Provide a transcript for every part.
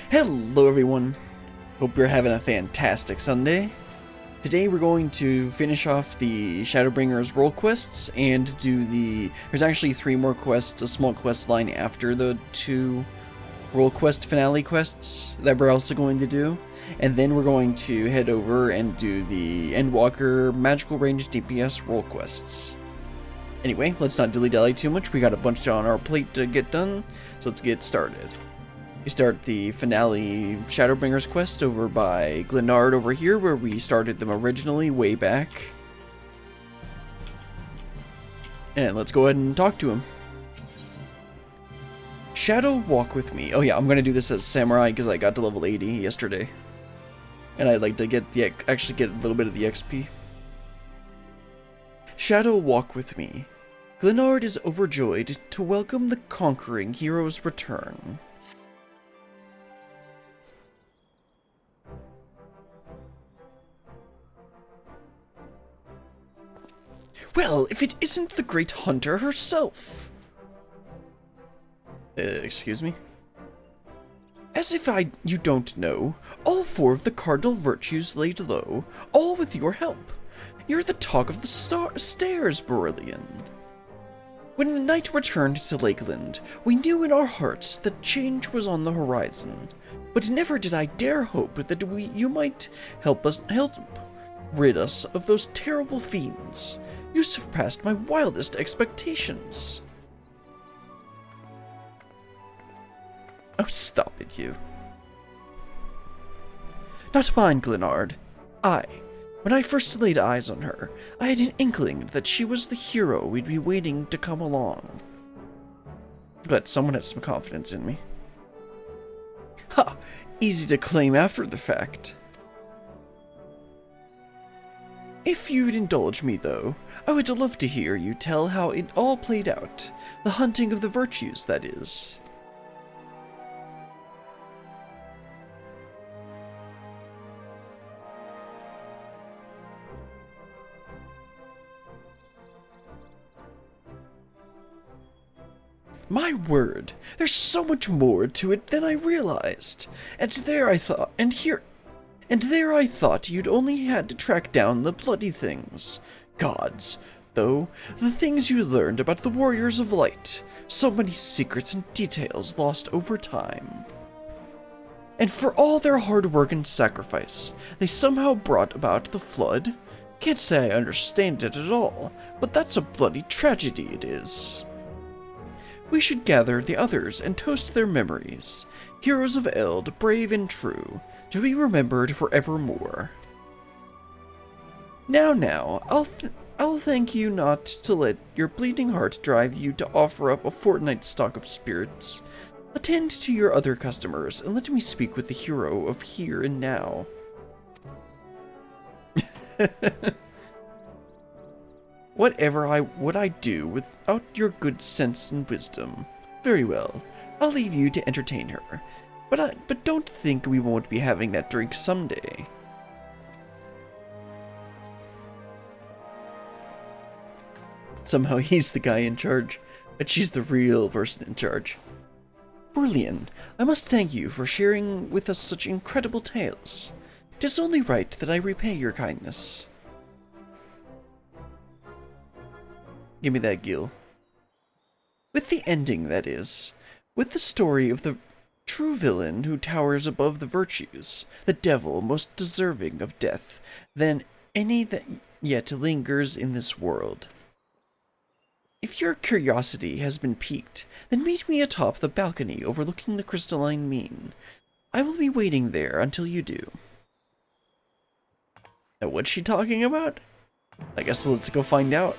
Hello everyone, hope you're having a fantastic Sunday. Today we're going to finish off the Shadowbringers role quests and do there's actually 3 more quests, a small quest line after the 2 role quest finale quests that we're also going to do. And then we're going to head over and do the Endwalker magical range DPS role quests. Anyway, let's not dilly-dally too much, we got a bunch on our plate to get done, so let's get started. We start the finale Shadowbringers quest over by Glenard over here, where we started them originally way back. And let's go ahead and talk to him. Shadow, walk with me. Oh yeah, I'm gonna do this as Samurai because I got to level 80 yesterday. And I'd like to get actually get a little bit of the XP. Shadow, walk with me. Glenard is overjoyed to welcome the conquering hero's return. Well, if it isn't the great hunter herself! Excuse me? As if you don't know, all 4 of the cardinal virtues laid low, all with your help. You're the talk of the stairs, Beryllian. When the night returned to Lakeland, we knew in our hearts that change was on the horizon, but never did I dare hope that you might help rid us of those terrible fiends. You surpassed my wildest expectations. Oh, stop it, you. Not mine, Glenard. When I first laid eyes on her, I had an inkling that she was the hero we'd be waiting to come along. Glad someone has some confidence in me. Ha! Easy to claim after the fact. If you'd indulge me, though, I would love to hear you tell how it all played out. The hunting of the virtues, that is. My word, there's so much more to it than I realized. And there I thought you'd only had to track down the bloody things. Gods, though, the things you learned about the Warriors of Light. So many secrets and details lost over time. And for all their hard work and sacrifice, they somehow brought about the flood? Can't say I understand it at all, but that's a bloody tragedy it is. We should gather the others and toast their memories. Heroes of Eld, brave and true, to be remembered forevermore. Now, I'll thank you not to let your bleeding heart drive you to offer up a fortnight's stock of spirits. Attend to your other customers and let me speak with the hero of here and now. Whatever would I do without your good sense and wisdom? Very well, I'll leave you to entertain her. But don't think we won't be having that drink someday. Somehow he's the guy in charge, but she's the real person in charge. Brilliant, I must thank you for sharing with us such incredible tales. 'Tis only right that I repay your kindness. Give me that Gil. With the ending, that is. With the story of the true villain who towers above the virtues, the devil most deserving of death than any that yet lingers in this world. If your curiosity has been piqued, then meet me atop the balcony overlooking the crystalline mean. I will be waiting there until you do. Now, what's she talking about? I guess let's go find out.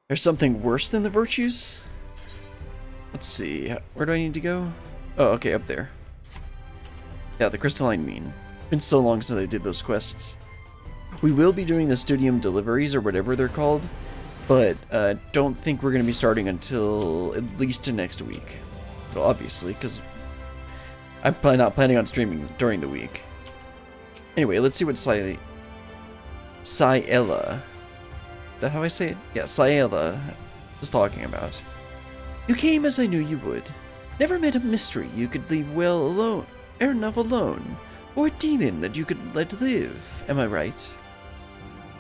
There's something worse than the virtues? Let's see, where do I need to go? Oh, okay, up there. Yeah, the crystalline mean. Been so long since I did those quests. We will be doing the studium deliveries, or whatever they're called, but don't think we're going to be starting until at least next week. Well, obviously, because I'm probably not planning on streaming during the week. Anyway, let's see what Syella. Is that how I say it? Yeah, Syella was talking about. You came as I knew you would. Never met a mystery you could leave well alone, enough alone, or a demon that you could let live, am I right?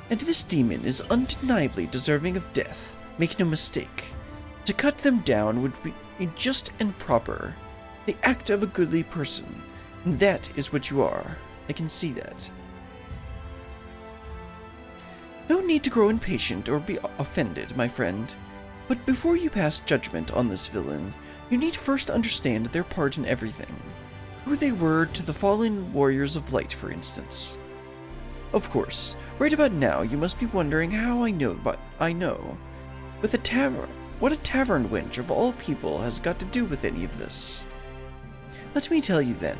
And this demon is undeniably deserving of death, make no mistake. To cut them down would be just and proper, the act of a goodly person, and that is what you are. I can see that. No need to grow impatient or be offended, my friend, but before you pass judgment on this villain, you need first understand their part in everything. Who they were to the fallen warriors of light, for instance. Of course, right about now you must be wondering how I know what I know. With a tavern, what a tavern wench of all people has got to do with any of this? Let me tell you then.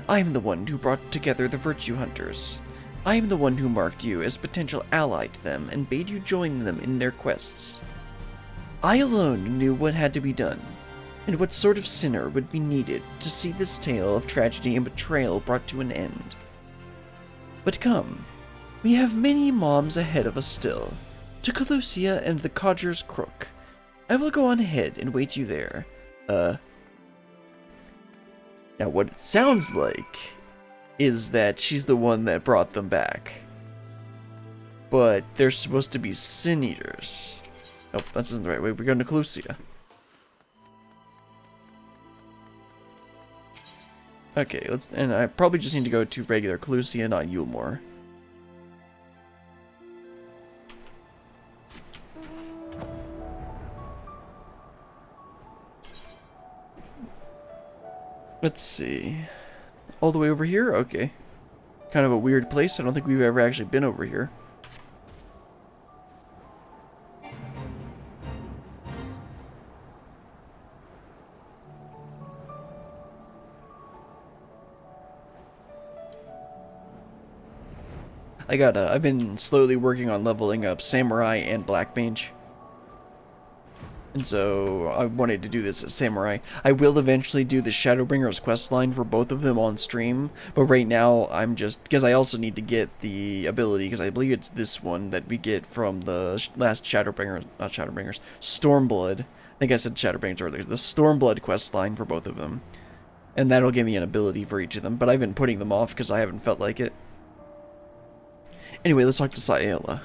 I am the one who brought together the virtue hunters. I am the one who marked you as potential ally to them and bade you join them in their quests. I alone knew what had to be done, and what sort of sinner would be needed to see this tale of tragedy and betrayal brought to an end. But come, we have many moms ahead of us still. To Calucia and the Codger's Crook. I will go on ahead and wait you there. Now what it sounds like is that she's the one that brought them back. But they're supposed to be sin eaters. Oh, that's not the right way. We're going to Calucia. Okay, and I probably just need to go to regular Calucia, not Yulmore. Let's see. All the way over here? Okay. Kind of a weird place. I don't think we've ever actually been over here. I've been slowly working on leveling up Samurai and Black Mage. And so I wanted to do this as Samurai. I will eventually do the Shadowbringers questline for both of them on stream, but right now I'm just, because I also need to get the ability, because I believe it's this one that we get from the last Shadowbringers, not Shadowbringers, Stormblood. I think I said Shadowbringers earlier, the Stormblood questline for both of them. And that'll give me an ability for each of them, but I've been putting them off because I haven't felt like it. Anyway, let's talk to Saela.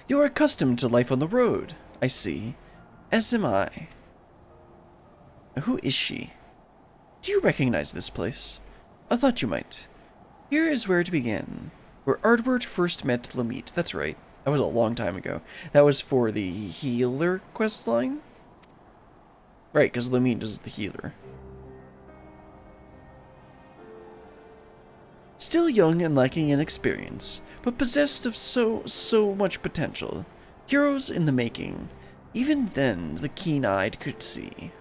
You are accustomed to life on the road, I see. As am I. Who is she? Do you recognize this place? I thought you might. Here is where to begin. Where Ardward first met Lamit. That's right. That was a long time ago. That was for the healer questline? Right, because Lamit is the healer. Still young and lacking in experience, but possessed of so much potential. Heroes in the making. Even then, the keen-eyed could see.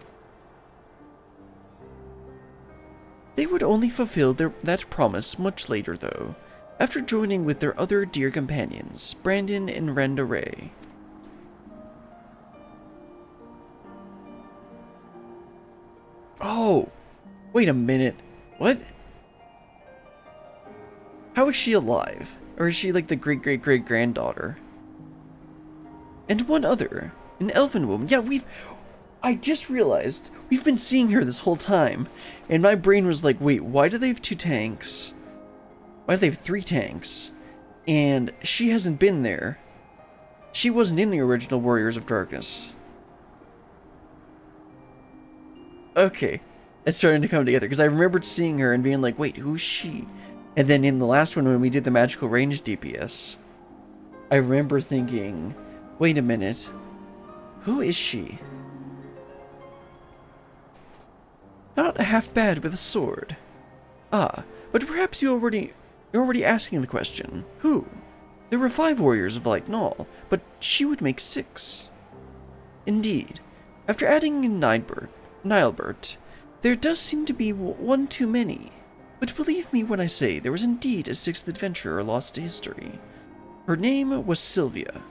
They would only fulfill that promise much later, though, after joining with their other dear companions, Brandon and Randa Ray. Oh! Wait a minute. What? How is she alive? Or is she like the great-great-great-granddaughter? And one other. An elven woman. Yeah, I just realized we've been seeing her this whole time. And my brain was like, wait, why do they have 2 tanks? Why do they have 3 tanks? And she hasn't been there. She wasn't in the original Warriors of Darkness. Okay. It's starting to come together. Because I remembered seeing her and being like, wait, who's she? And then in the last one, when we did the magical range DPS, I remember thinking, wait a minute, who is she? Not half bad with a sword. Ah, but perhaps you're already asking the question. Who? There were 5 warriors of Light and all, but she would make 6. Indeed, after adding in Nilebert, there does seem to be one too many. But believe me when I say there was indeed a 6th adventurer lost to history. Her name was Silva.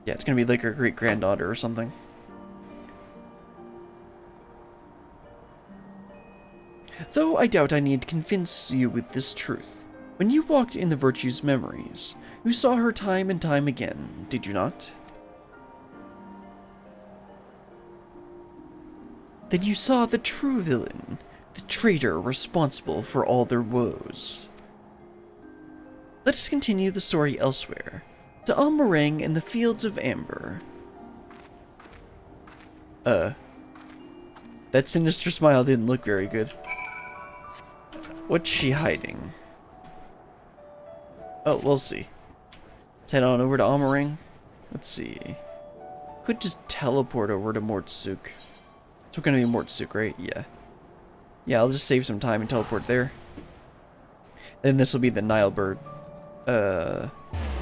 Yeah, it's gonna be like her great-granddaughter or something. Though I doubt I need to convince you with this truth. When you walked in the Virtue's memories, you saw her time and time again, did you not? Then you saw the true villain, the traitor responsible for all their woes. Let us continue the story elsewhere, to Almarang and the Fields of Amber. That sinister smile didn't look very good. What's she hiding? Oh, we'll see. Let's head on over to Almarang. Let's see. Could just teleport over to Mortsuk. So we're gonna be Mortsuk, right? Yeah. Yeah, I'll just save some time and teleport there. Then this will be the Nilebird.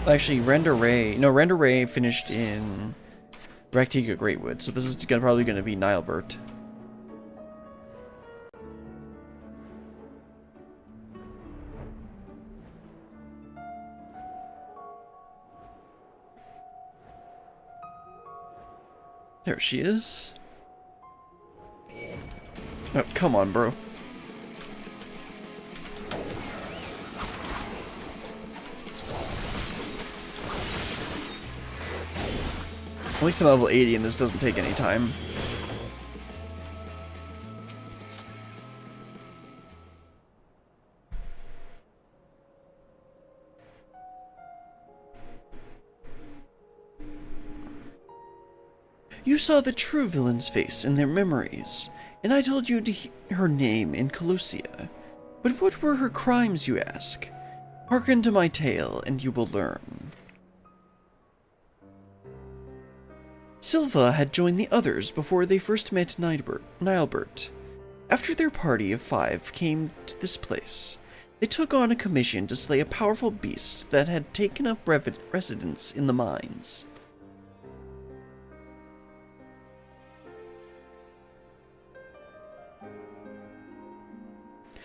Actually, Render Ray finished in Raktika Greatwood, so this is probably gonna be Nilebird. There she is. Oh, come on, bro. At least I'm level 80 and this doesn't take any time. You saw the true villain's face in their memories, and I told you to hear her name in Colusia. But what were her crimes, you ask? Hearken to my tale, and you will learn. Silva had joined the others before they first met Nilebert. After their party of 5 came to this place, they took on a commission to slay a powerful beast that had taken up residence in the mines.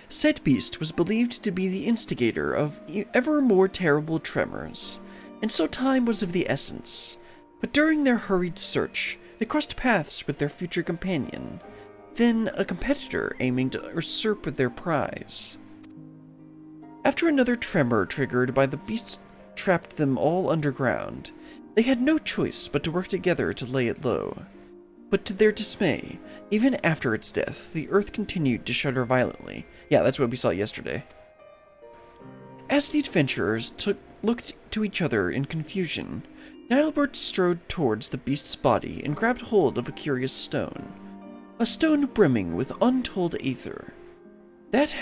Said beast was believed to be the instigator of ever more terrible tremors, and so time was of the essence. But during their hurried search, they crossed paths with their future companion, then a competitor aiming to usurp their prize. After another tremor triggered by the beast trapped them all underground, they had no choice but to work together to lay it low. But to their dismay, even after its death, the earth continued to shudder violently. Yeah, that's what we saw yesterday. As the adventurers looked to each other in confusion, Nilebert strode towards the beast's body and grabbed hold of a curious stone. A stone brimming with untold aether. That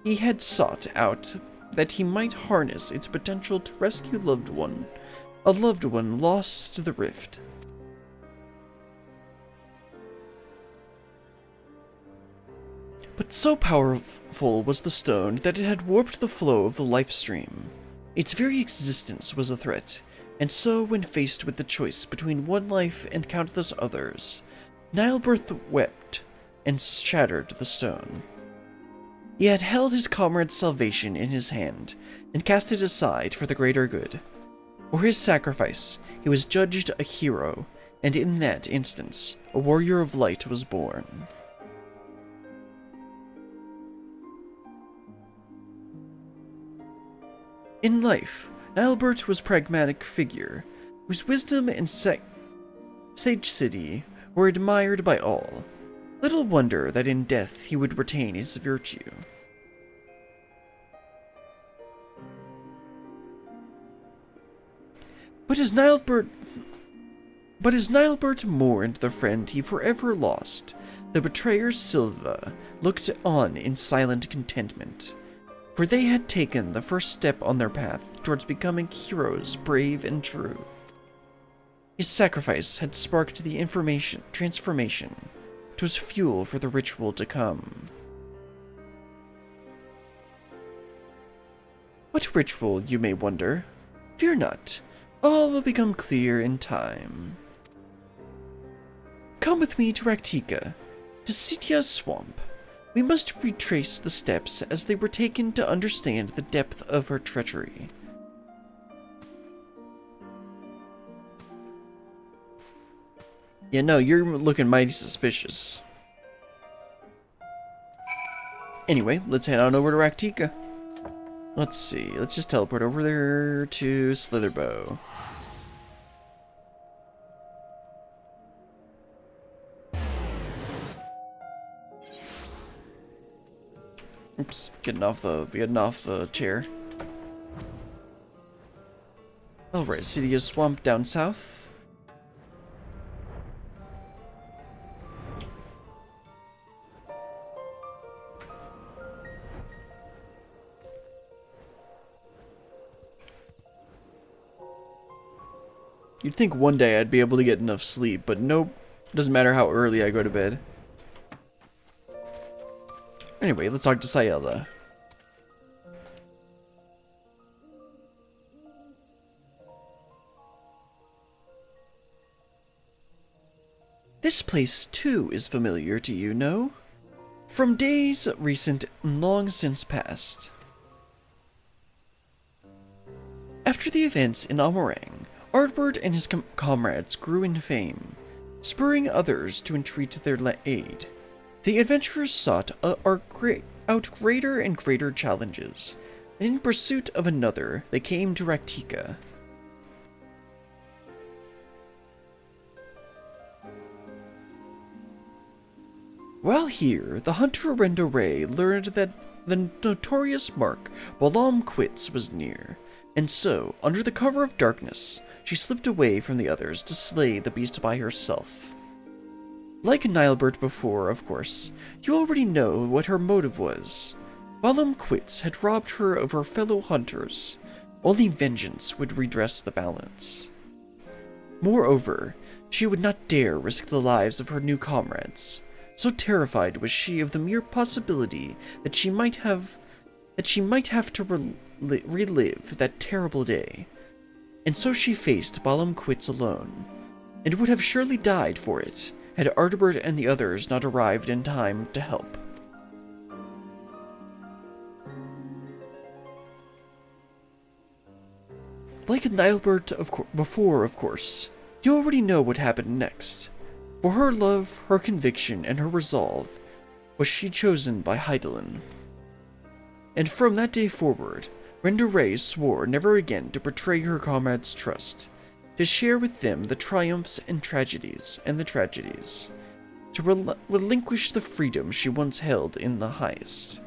he had sought out that he might harness its potential to rescue a loved one lost to the rift. But so powerful was the stone that it had warped the flow of the life stream. Its very existence was a threat, and so when faced with the choice between one life and countless others, Nilebert wept and shattered the stone. He had held his comrade's salvation in his hand, and cast it aside for the greater good. For his sacrifice, he was judged a hero, and in that instance, a warrior of light was born. In life, Nilebert was a pragmatic figure, whose wisdom and sagacity were admired by all. Little wonder that in death he would retain his virtue. But as Nilebert mourned the friend he forever lost, the betrayer Silva looked on in silent contentment. For they had taken the first step on their path towards becoming heroes brave and true. His sacrifice had sparked the transformation. 'Twas fuel for the ritual to come. What ritual, you may wonder? Fear not, all will become clear in time. Come with me to Raktika, to Sitya's swamp. We must retrace the steps as they were taken to understand the depth of her treachery. Yeah, no, you're looking mighty suspicious. Anyway, let's head on over to Raktika. Let's see, let's just teleport over there to Slitherbow. Oops, getting off the chair. Alright, City of Swamp down south. You'd think one day I'd be able to get enough sleep, but nope. Doesn't matter how early I go to bed. Anyway, let's talk to Sayela. This place, too, is familiar to you, no? From days recent and long since past. After the events in Amarang, Ardbert and his comrades grew in fame, spurring others to entreat their aid. The adventurers sought out greater and greater challenges, and in pursuit of another, they came to Raktika. While here, the hunter Renda Ray learned that the notorious mark Balam Quits was near, and so, under the cover of darkness, she slipped away from the others to slay the beast by herself. Like Nilebert before, of course, you already know what her motive was. Balam Quits had robbed her of her fellow hunters. Only vengeance would redress the balance. Moreover, she would not dare risk the lives of her new comrades. So terrified was she of the mere possibility that she might have to relive that terrible day. And so she faced Balam Quits alone, and would have surely died for it had Ardbert and the others not arrived in time to help. Like Nilebert before, of course, you already know what happened next. For her love, her conviction, and her resolve, was she chosen by Hydaelyn. And from that day forward, Renda Ray swore never again to betray her comrades' trust, to share with them the triumphs and the tragedies, to relinquish the freedom she once held in the highest.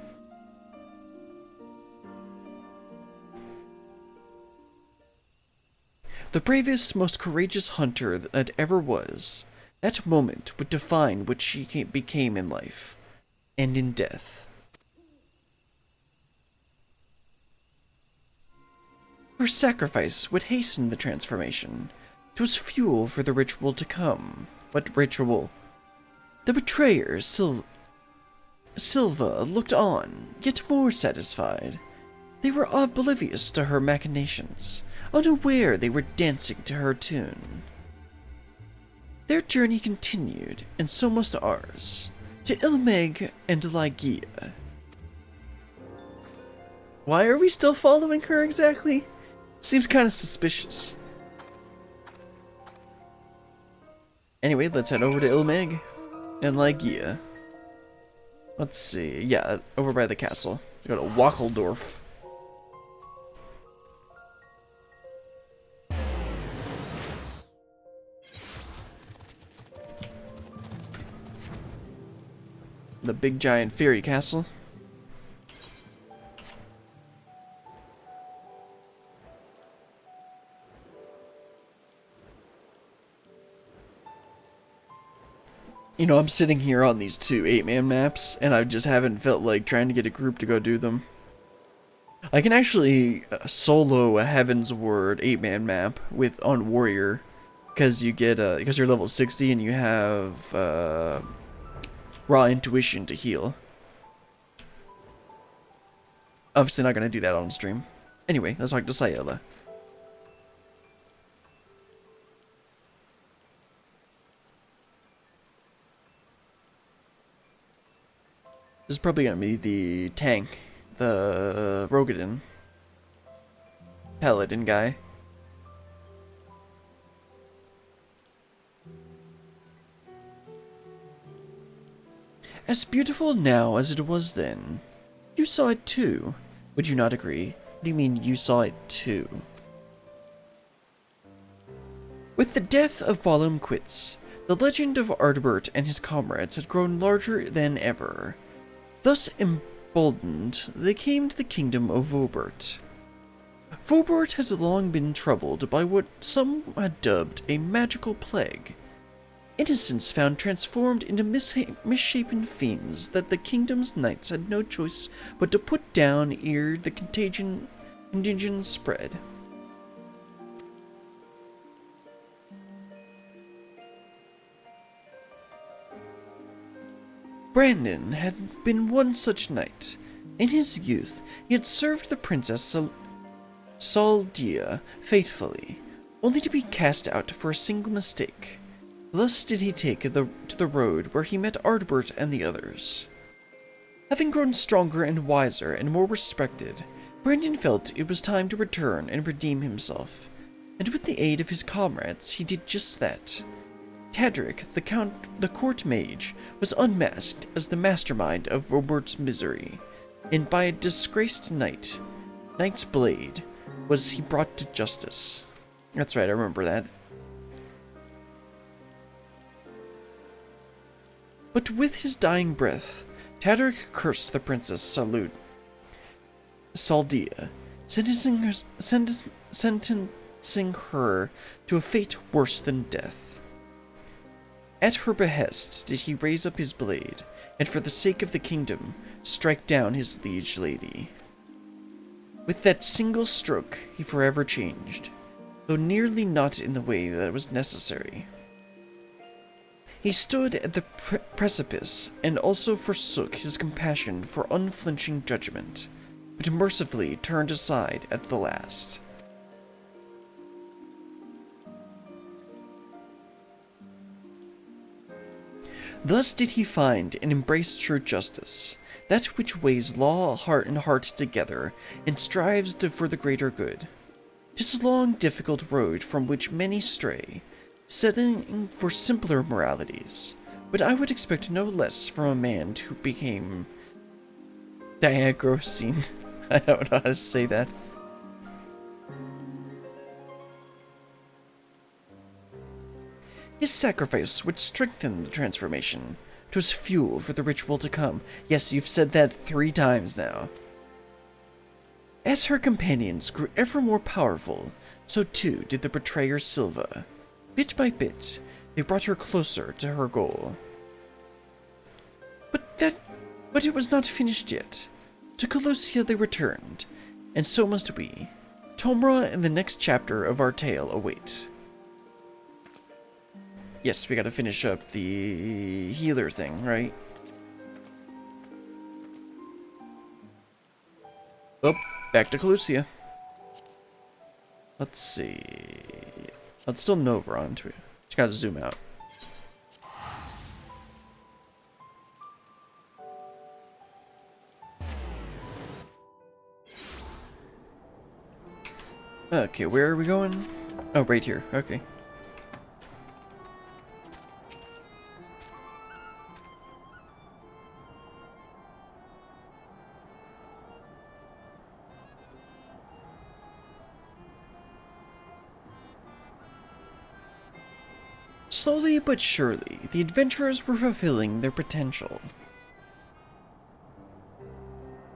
The bravest, most courageous hunter that ever was, that moment would define what she became in life, and in death. Her sacrifice would hasten the transformation. 'Twas fuel for the ritual to come. What ritual? The betrayer, Silva, looked on, yet more satisfied. They were oblivious to her machinations, unaware they were dancing to her tune. Their journey continued, and so must ours, to Ilmeg and Lygia. Why are we still following her exactly? Seems kind of suspicious. Anyway, let's head over to Ilmeg and Lygia. Let's see. Yeah, over by the castle. Go to Wackeldorf. The big giant fairy castle. You know, I'm sitting here on these two 8-man maps, and I just haven't felt like trying to get a group to go do them. I can actually solo a Heaven's Word 8-man map on Warrior, because you get because you're level 60 and you have raw intuition to heal. Obviously not gonna do that on stream. Anyway, let's talk to Sayela. This is probably gonna be the tank, the Rogadin Paladin guy. As beautiful now as it was then, You saw it too. Would you not agree? What do you mean you saw it too? With the death of Balum Quits, the legend of Ardbert and his comrades had grown larger than ever. Thus emboldened, they came to the kingdom of Vobert. Vobert had long been troubled by what some had dubbed a magical plague. Innocents found transformed into misshapen fiends that the kingdom's knights had no choice but to put down ere the contagion spread. Brandon had been one such knight. In his youth, he had served the Princess Saldia faithfully, only to be cast out for a single mistake. Thus did he take to the road where he met Ardbert and the others. Having grown stronger and wiser and more respected, Brandon felt it was time to return and redeem himself, and with the aid of his comrades he did just that. Tadric, the court mage, was unmasked as the mastermind of Robert's misery, and by a disgraced knight's blade, was he brought to justice. That's right, I remember that. But with his dying breath, Tadric cursed the Princess Saldia, sentencing her to a fate worse than death. At her behest did he raise up his blade, and for the sake of the kingdom, strike down his liege lady. With that single stroke he forever changed, though nearly not in the way that was necessary. He stood at the precipice, and also forsook his compassion for unflinching judgment, but mercifully turned aside at the last. Thus did he find and embrace true justice, that which weighs law, heart, and heart together, and strives for the greater good. 'Tis a long, difficult road from which many stray, settling for simpler moralities, but I would expect no less from a man who became Diagrosine. I don't know how to say that. His sacrifice would strengthen the transformation. 'Twas fuel for the ritual to come. Yes, you've said that 3 times now. As her companions grew ever more powerful, so too did the betrayer Silva. Bit by bit, they brought her closer to her goal. But it was not finished yet. To Colossia they returned, and so must we. Tomra and the next chapter of our tale await. Yes, we gotta finish up the healer thing, right? Oh, back to Colossia. Let's see. That's still Novaron. Just gotta zoom out. Okay, where are we going? Oh, right here. Okay. Slowly but surely, the adventurers were fulfilling their potential.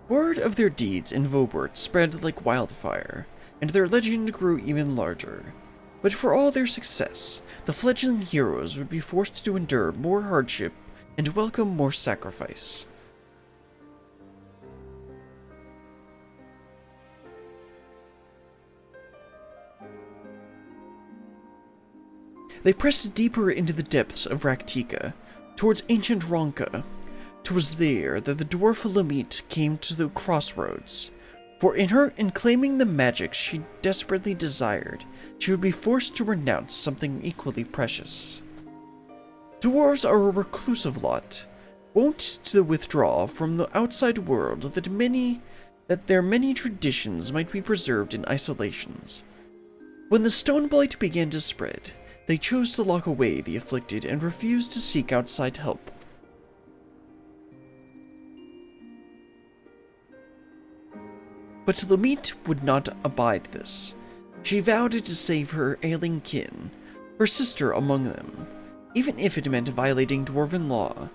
Word of their deeds in Vobert spread like wildfire, and their legend grew even larger. But for all their success, the fledgling heroes would be forced to endure more hardship and welcome more sacrifice. They pressed deeper into the depths of Raktika, towards ancient Ronka. 'Twas there that the dwarf Lamit came to the crossroads, for in claiming the magic she desperately desired, she would be forced to renounce something equally precious. Dwarves are a reclusive lot, wont to withdraw from the outside world that their many traditions might be preserved in isolations. When the stone blight began to spread, they chose to lock away the afflicted and refused to seek outside help. But Lamit would not abide this. She vowed to save her ailing kin, her sister among them, even if it meant violating dwarven law.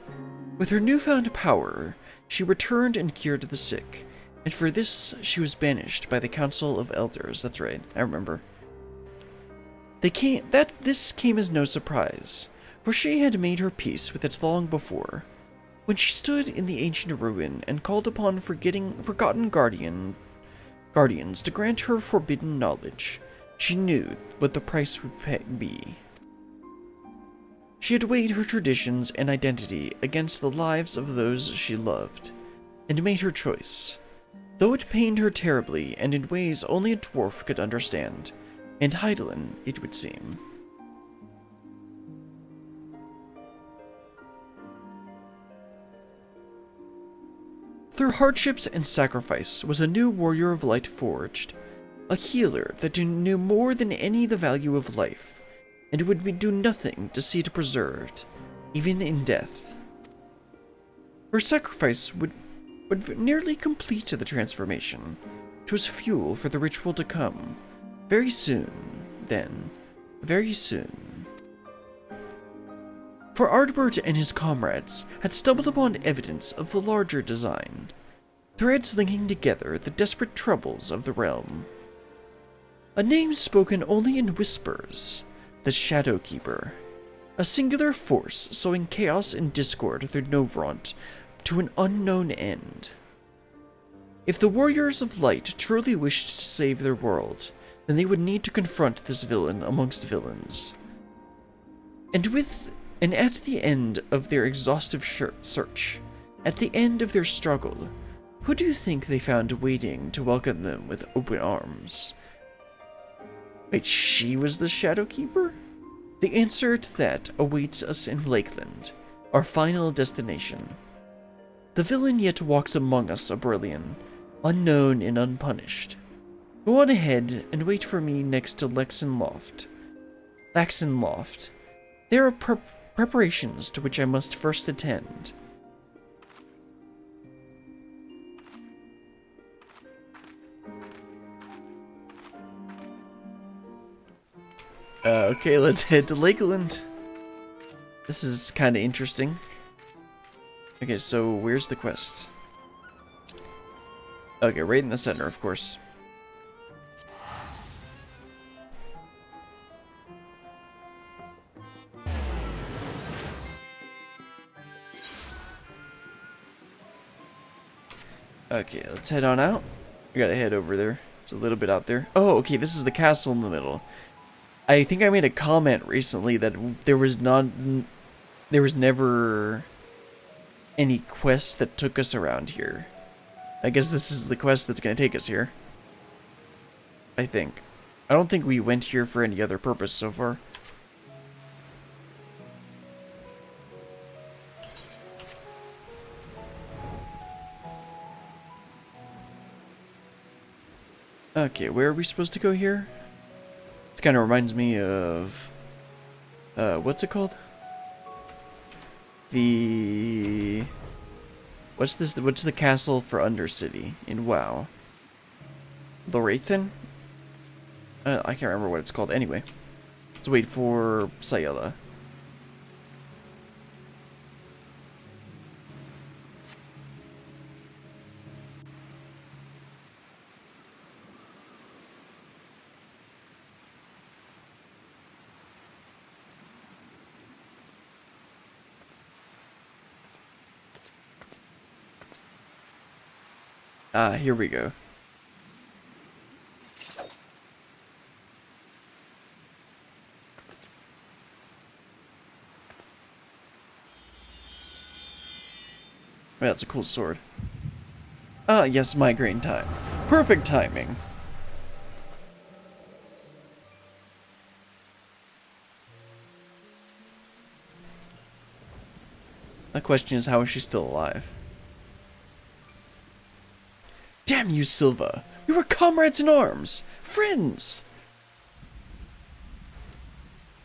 With her newfound power, she returned and cured the sick, and for this she was banished by the Council of Elders. That's right, I remember. This came as no surprise, for she had made her peace with it long before. When she stood in the ancient ruin and called upon forgotten guardians to grant her forbidden knowledge, she knew what the price would be. She had weighed her traditions and identity against the lives of those she loved, and made her choice. Though it pained her terribly and in ways only a dwarf could understand, and Hydaelyn, it would seem. Through hardships and sacrifice was a new warrior of light forged, a healer that knew more than any the value of life, and would do nothing to see it preserved, even in death. Her sacrifice would nearly complete the transformation. 'Twas fuel for the ritual to come. Very soon, then. Very soon. For Ardbert and his comrades had stumbled upon evidence of the larger design, threads linking together the desperate troubles of the realm. A name spoken only in whispers, the Shadowkeeper, a singular force sowing chaos and discord through Novront to an unknown end. If the Warriors of Light truly wished to save their world, then they would need to confront this villain amongst villains. And at the end of their exhaustive search, at the end of their struggle, who do you think they found waiting to welcome them with open arms? Wait, she was the Shadowkeeper? The answer to that awaits us in Lakeland, our final destination. The villain yet walks among us, Aurelian, unknown and unpunished. Go on ahead and wait for me next to Laxen Loft. There are preparations to which I must first attend. Okay, let's head to Lakeland. This is kind of interesting. Okay, so where's the quest? Okay, right in the center, of course. Okay, let's head on out. We gotta head over there. It's a little bit out there. Oh, okay, this is the castle in the middle. I think I made a comment recently that there was never any quest that took us around here. I guess this is the quest that's gonna take us here. I think. I don't think we went here for any other purpose so far. Okay, where are we supposed to go here? This kind of reminds me of... what's it called? What's the castle for Undercity in WoW? Lorathan? I can't remember what it's called. Anyway, let's wait for Sayela. Ah, here we go. Oh, that's a cool sword. Ah, yes, migraine time. Perfect timing. The question is, how is she still alive? Damn you, Silva! We were comrades in arms! Friends!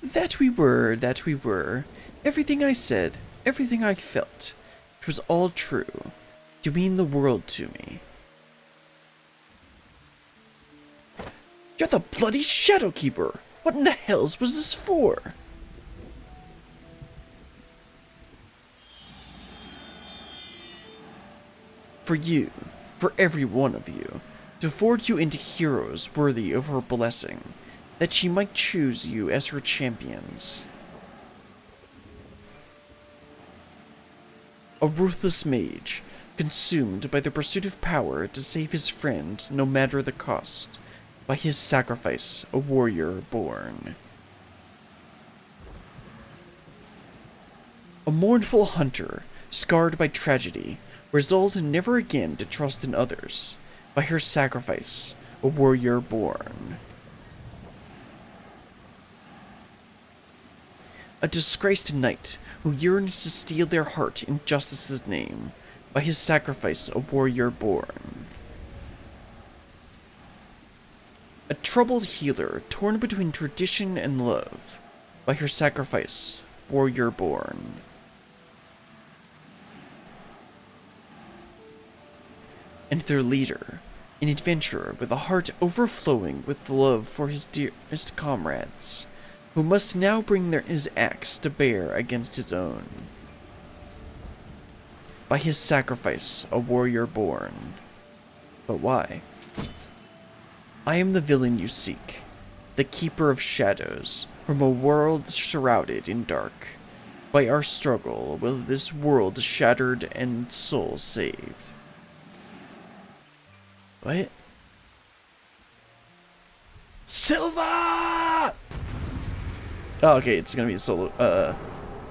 That we were, that we were. Everything I said, everything I felt. It was all true. You mean the world to me. You're the bloody Shadowkeeper! What in the hells was this for? For you, for every one of you, to forge you into heroes worthy of her blessing, that she might choose you as her champions. A ruthless mage, consumed by the pursuit of power to save his friend no matter the cost, by his sacrifice a warrior born. A mournful hunter, scarred by tragedy, resolved never again to trust in others, by her sacrifice a warrior born. A disgraced knight who yearned to steal their heart in justice's name, by his sacrifice a warrior born. A troubled healer torn between tradition and love, by her sacrifice warrior born. And their leader, an adventurer with a heart overflowing with love for his dearest comrades, who must now bring his axe to bear against his own. By his sacrifice, a warrior born. But why? I am the villain you seek, the keeper of shadows, from a world shrouded in dark. By our struggle will this world shattered and soul saved. What? Silva! Oh, okay, it's gonna be a solo,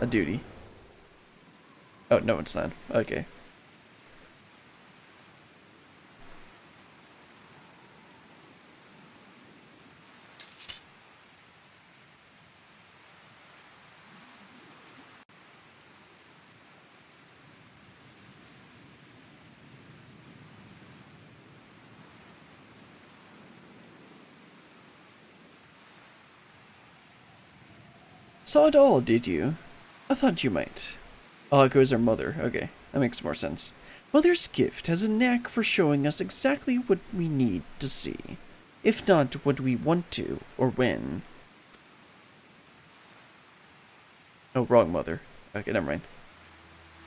a duty. Oh, no, it's not. Okay. Saw it all, did you? I thought you might. Oh, it goes our mother. Okay, that makes more sense. Mother's gift has a knack for showing us exactly what we need to see, if not what we want to, or when. Oh, wrong mother. Okay, never mind.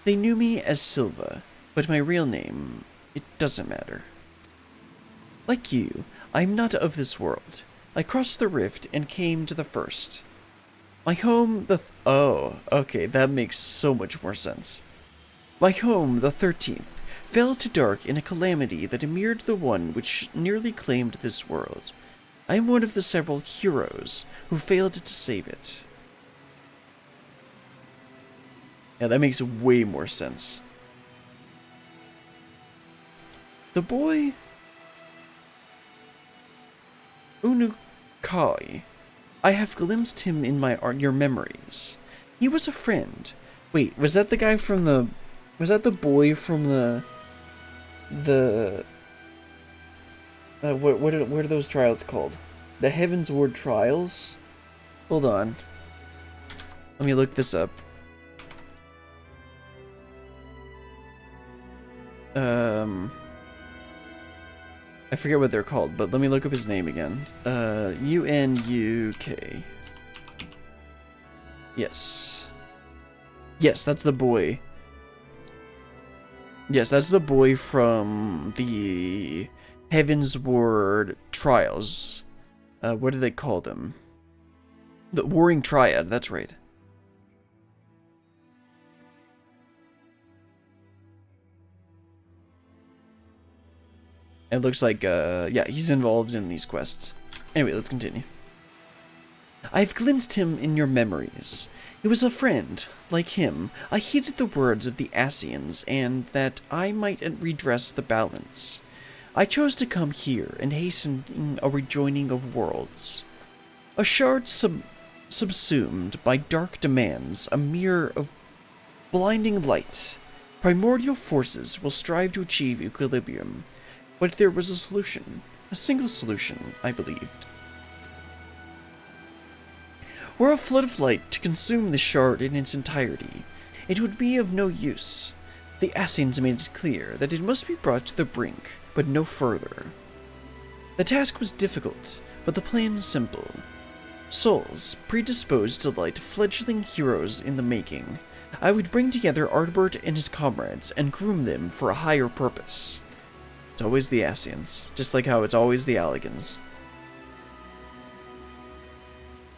They knew me as Silva, but my real name, it doesn't matter. Like you, I am not of this world. I crossed the rift and came to the first. My home, oh, okay, that makes so much more sense. My home, the 13th, fell to dark in a calamity that mirrored the one which nearly claimed this world. I am one of the several heroes who failed to save it. Yeah, that makes way more sense. The boy Unukai. I have glimpsed him in your memories. He was a friend. Wait, was that the guy from the... Was that the boy from what are those trials called? The Heaven's Ward trials? Hold on. Let me look this up. I forget what they're called, but let me look up his name again. U-N-U-K. Yes. Yes, that's the boy. Yes, that's the boy from the Heaven's Ward trials. What do they call them? The Warring Triad, that's right. It looks like, yeah, he's involved in these quests. Anyway, let's continue. I've glimpsed him in your memories. He was a friend. Like him, I heeded the words of the Ascians, and that I might redress the balance. I chose to come here and hasten a rejoining of worlds. A shard subsumed by dark demands, a mirror of blinding light. Primordial forces will strive to achieve equilibrium. But there was a solution. A single solution, I believed. Were a flood of light to consume the shard in its entirety, it would be of no use. The Ascians made it clear that it must be brought to the brink, but no further. The task was difficult, but the plan's simple. Souls predisposed to light fledgling heroes in the making. I would bring together Ardbert and his comrades and groom them for a higher purpose. It's always the Ascians, just like how it's always the Alligans.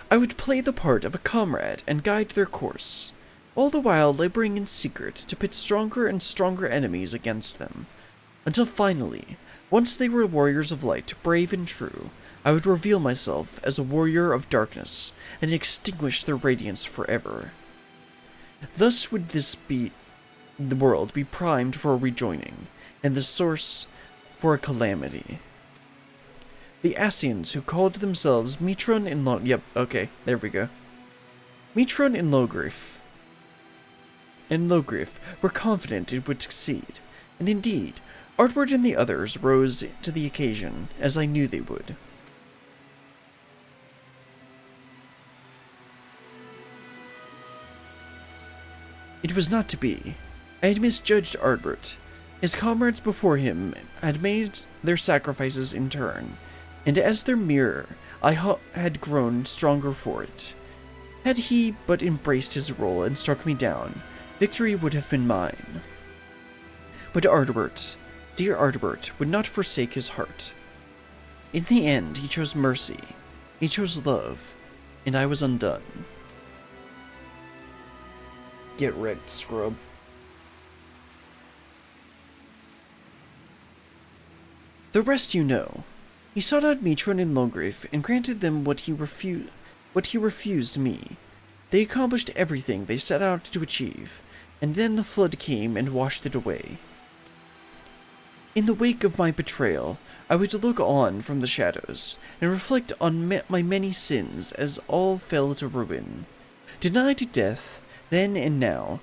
I would play the part of a comrade and guide their course, all the while laboring in secret to pit stronger and stronger enemies against them, until finally, once they were warriors of light, brave and true, I would reveal myself as a warrior of darkness and extinguish their radiance forever. Thus would the world be primed for a rejoining, and the source for a calamity. The Ascians, who called themselves Mitron and Mitron and Logriff were confident it would succeed, and indeed, Ardward and the others rose to the occasion, as I knew they would. It was not to be. I had misjudged Ardbert. His comrades before him had made their sacrifices in turn, and as their mirror, I had grown stronger for it. Had he but embraced his role and struck me down, victory would have been mine. But Ardbert, dear Ardbert, would not forsake his heart. In the end, he chose mercy, he chose love, and I was undone. Get wrecked, scrub. The rest you know. He sought out Mitron and Logriff and granted them what he refused me. They accomplished everything they set out to achieve, and then the flood came and washed it away. In the wake of my betrayal, I would look on from the shadows and reflect on my many sins as all fell to ruin. Denied death, then and now,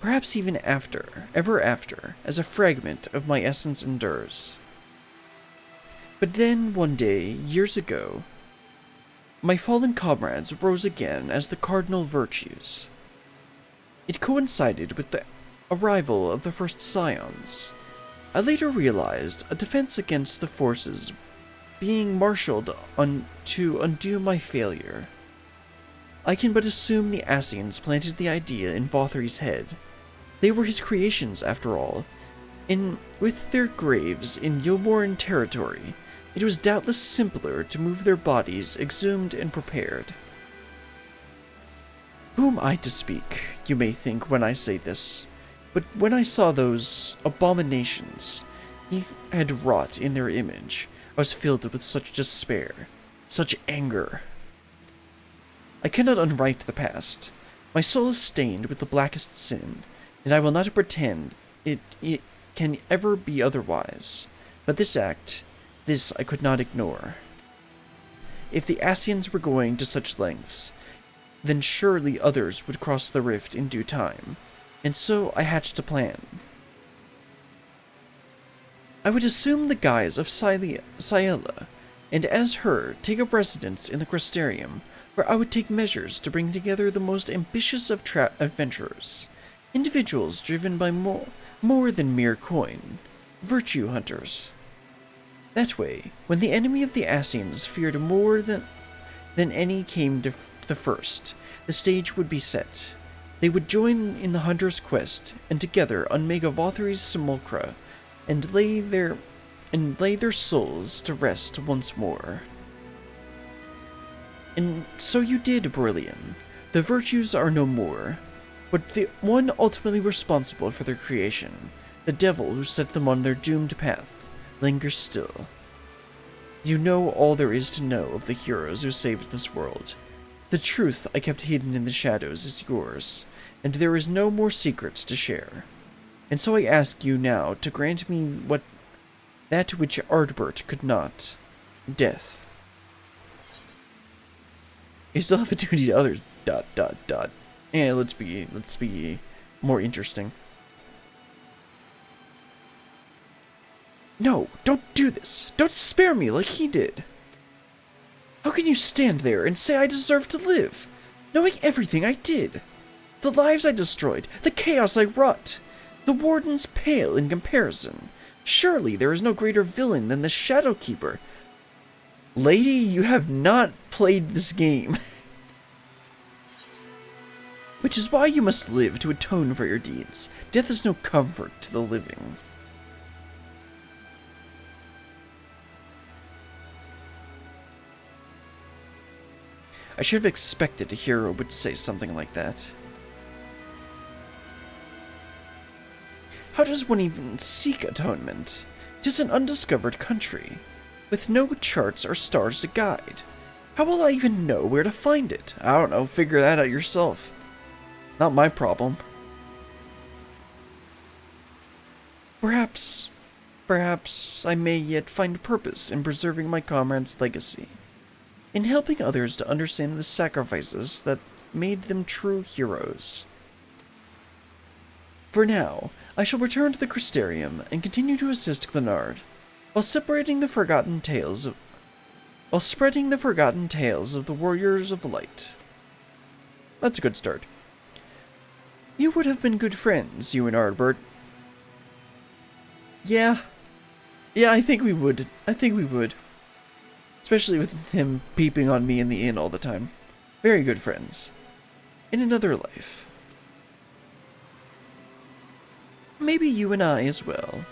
perhaps even ever after, as a fragment of my essence endures. But then, one day, years ago, my fallen comrades rose again as the cardinal virtues. It coincided with the arrival of the first scions. I later realized a defense against the forces being marshaled to undo my failure. I can but assume the Ascians planted the idea in Vothri's head. They were his creations, after all, and with their graves in Yilmoran territory, it was doubtless simpler to move their bodies exhumed and prepared. Who am I to speak, you may think when I say this, but when I saw those abominations he had wrought in their image, I was filled with such despair, such anger. I cannot unwrite the past. My soul is stained with the blackest sin, and I will not pretend it can ever be otherwise. But this I could not ignore. If the Ascians were going to such lengths, then surely others would cross the rift in due time, and so I hatched a plan. I would assume the guise of Ciela, and as her, take up residence in the Crystarium, where I would take measures to bring together the most ambitious of adventurers, individuals driven by more than mere coin, virtue hunters. That way, when the enemy of the Ascians feared more than any came to the first, the stage would be set. They would join in the hunter's quest, and together unmake Vothri's simulacra, and lay their souls to rest once more. And so you did, Brillian. The virtues are no more, but the one ultimately responsible for their creation, the devil who set them on their doomed path, lingers still. You know all there is to know of the heroes who saved this world. The truth I kept hidden in the shadows is yours, and there is no more secrets to share. And so I ask you now to grant me that which Ardbert could not, death. You still have a duty to others, ... And let's be more interesting. No, don't do this. Don't spare me like he did. How can you stand there and say I deserve to live, knowing everything I did? The lives I destroyed, the chaos I wrought. The Wardens pale in comparison. Surely there is no greater villain than the Shadowkeeper. Lady, you have not played this game. Which is why you must live to atone for your deeds. Death is no comfort to the living. I should have expected a hero would say something like that. How does one even seek atonement? It is an undiscovered country, with no charts or stars to guide. How will I even know where to find it? I don't know, figure that out yourself. Not my problem. Perhaps I may yet find purpose in preserving my comrade's legacy, in helping others to understand the sacrifices that made them true heroes. For now, I shall return to the Crystarium and continue to assist Glenard, while spreading the forgotten tales of the Warriors of Light. That's a good start. You would have been good friends, you and Ardbert. Yeah, I think we would. Especially with him peeping on me in the inn all the time. Very good friends. In another life. Maybe you and I as well.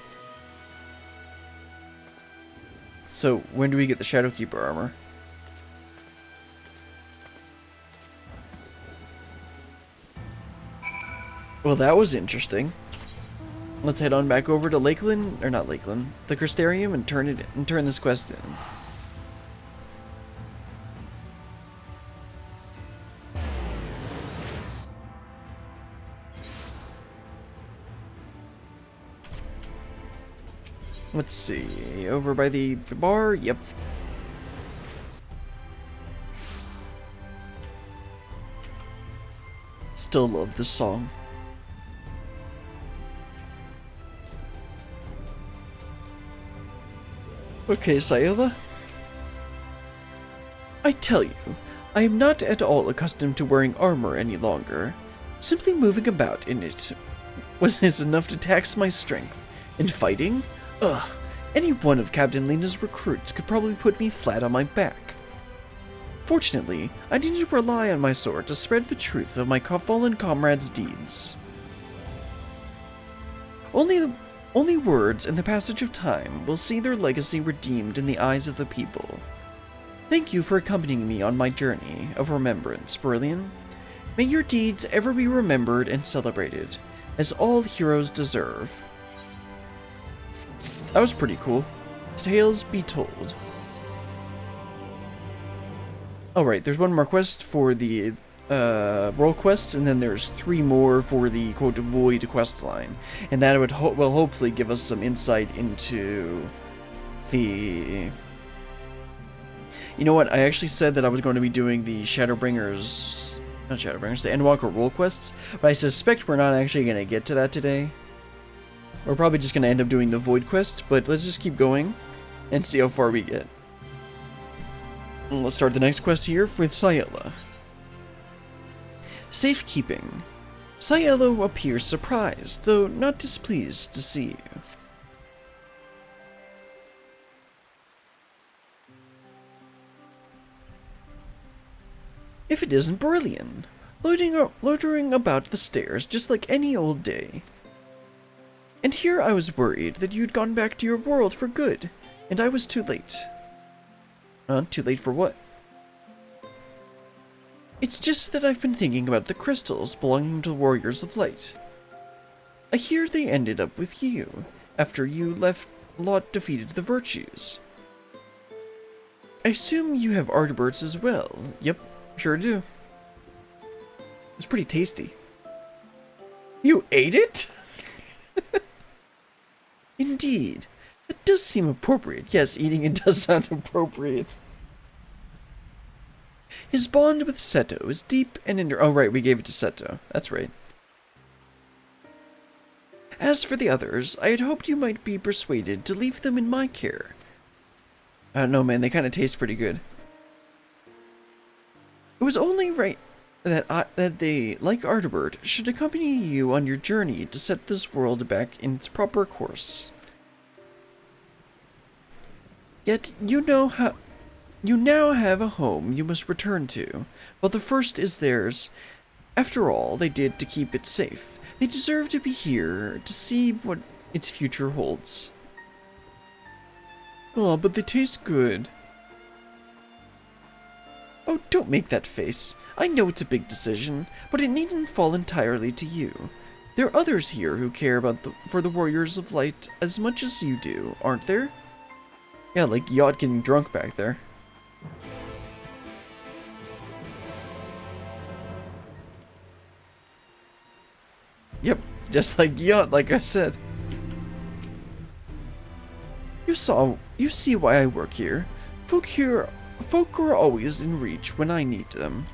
So, when do we get the Shadowkeeper armor? Well, that was interesting. Let's head on back over to Lakeland, or not Lakeland, the Crystarium, and turn this quest in. Let's see, over by the bar, yep. Still love this song. Okay, Sayla. I tell you, I am not at all accustomed to wearing armor any longer. Simply moving about in it is enough to tax my strength. And fighting? Ugh, any one of Captain Lena's recruits could probably put me flat on my back. Fortunately, I need to rely on my sword to spread the truth of my fallen comrades' deeds. Only words and the passage of time will see their legacy redeemed in the eyes of the people. Thank you for accompanying me on my journey of remembrance, Brillian. May your deeds ever be remembered and celebrated, as all heroes deserve. That was pretty cool. Tales be told. Alright, there's one more quest for the role quests, and then there's 3 more for the quote void quest line, and that will hopefully give us some insight into the. You know what? I actually said that I was going to be doing the Shadowbringers, not Shadowbringers, the Endwalker role quests, but I suspect we're not actually going to get to that today. We're probably just going to end up doing the void quest, but let's just keep going and see how far we get. And let's start the next quest here with Sayela. Safekeeping. Sayela appears surprised, though not displeased to see you. If it isn't Brillian, loitering about the stairs just like any old day. And here I was worried that you'd gone back to your world for good, and I was too late. Too late for what? It's just that I've been thinking about the crystals belonging to the Warriors of Light. I hear they ended up with you, after you left Lot defeated the Virtues. I assume you have Artberts as well. Yep, sure do. It's pretty tasty. You ate it? Indeed. That does seem appropriate. Yes, eating it does sound appropriate. His bond with Seto is deep and oh right, we gave it to Seto. That's right. As for the others, I had hoped you might be persuaded to leave them in my care. I don't know, man, they kind of taste pretty good. It was only right that they, like Ardbert, should accompany you on your journey to set this world back in its proper course. Yet, you know You now have a home you must return to, while the first is theirs. After all they did to keep it safe, they deserve to be here to see what its future holds. Oh, but they taste good. Oh, don't make that face. I know it's a big decision, but it needn't fall entirely to you. There are others here who care for the Warriors of Light as much as you do, aren't there? Yeah, like Yacht getting drunk back there. Yep, just like Yacht, like I said. You see why I work here. Folk are always in reach when I need them.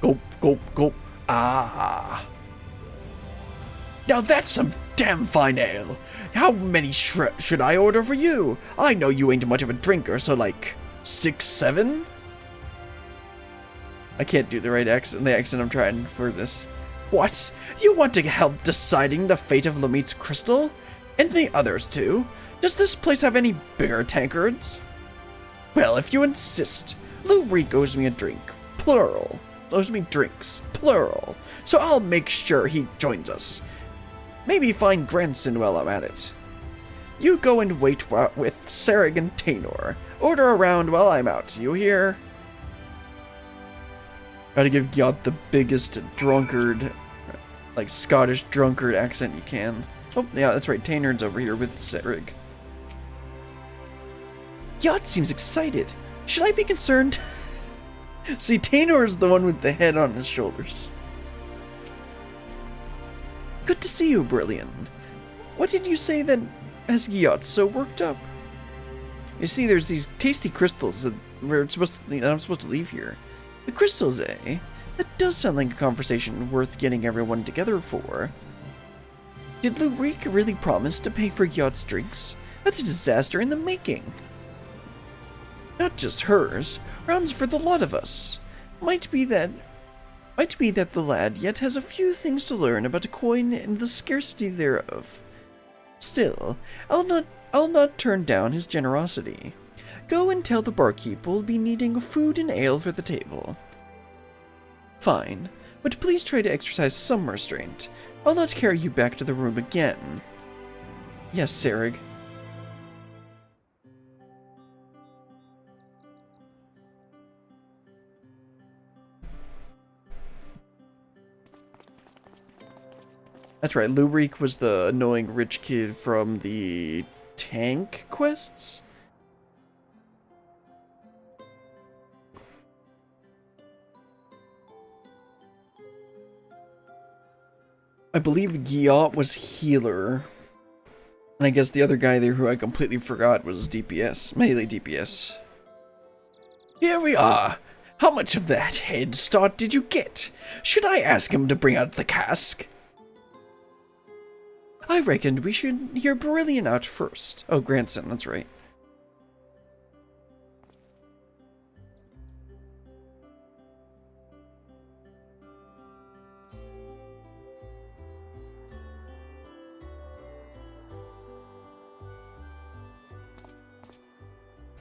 Gulp, gulp, gulp. Ah. Now that's some damn fine ale. How many should I order for you? I know you ain't much of a drinker, so like 6, 7? I can't do the right accent, the accent I'm trying for this. What? You want to help deciding the fate of Lamit's crystal? And the others too? Does this place have any bigger tankards? Well, if you insist, Lou Reek owes me a drink, plural. Owes me drinks, plural. So I'll make sure he joins us. Maybe find Granson while I'm at it. You go and wait with Sarag and Taynor. Order around while I'm out, you hear? Gotta give Yacht the biggest drunkard, like Scottish drunkard accent you can. Oh, yeah, that's right, Taynor's over here with Sarag. Yacht seems excited. Should I be concerned? See, Taynor's the one with the head on his shoulders. Good to see you, Brilliant. What did you say that has Yacht so worked up? You see, there's these tasty crystals that I'm supposed to leave here. The crystals, eh? That does sound like a conversation worth getting everyone together for. Did Lou Reek really promise to pay for Yacht's drinks? That's a disaster in the making. Not just hers, rounds for the lot of us. Might be that the lad yet has a few things to learn about a coin and the scarcity thereof. Still, I'll not turn down his generosity. Go and tell the barkeep we'll be needing food and ale for the table. Fine, but please try to exercise some restraint. I'll not carry you back to the room again. Yes, Sarag. That's right, Lou Reek was the annoying rich kid from the tank quests? I believe Gyat was healer. And I guess the other guy there who I completely forgot was DPS, melee DPS. Here we are. How much of that head start did you get? Should I ask him to bring out the cask? I reckoned we should hear Brilliant out first. Oh, Grandson, that's right.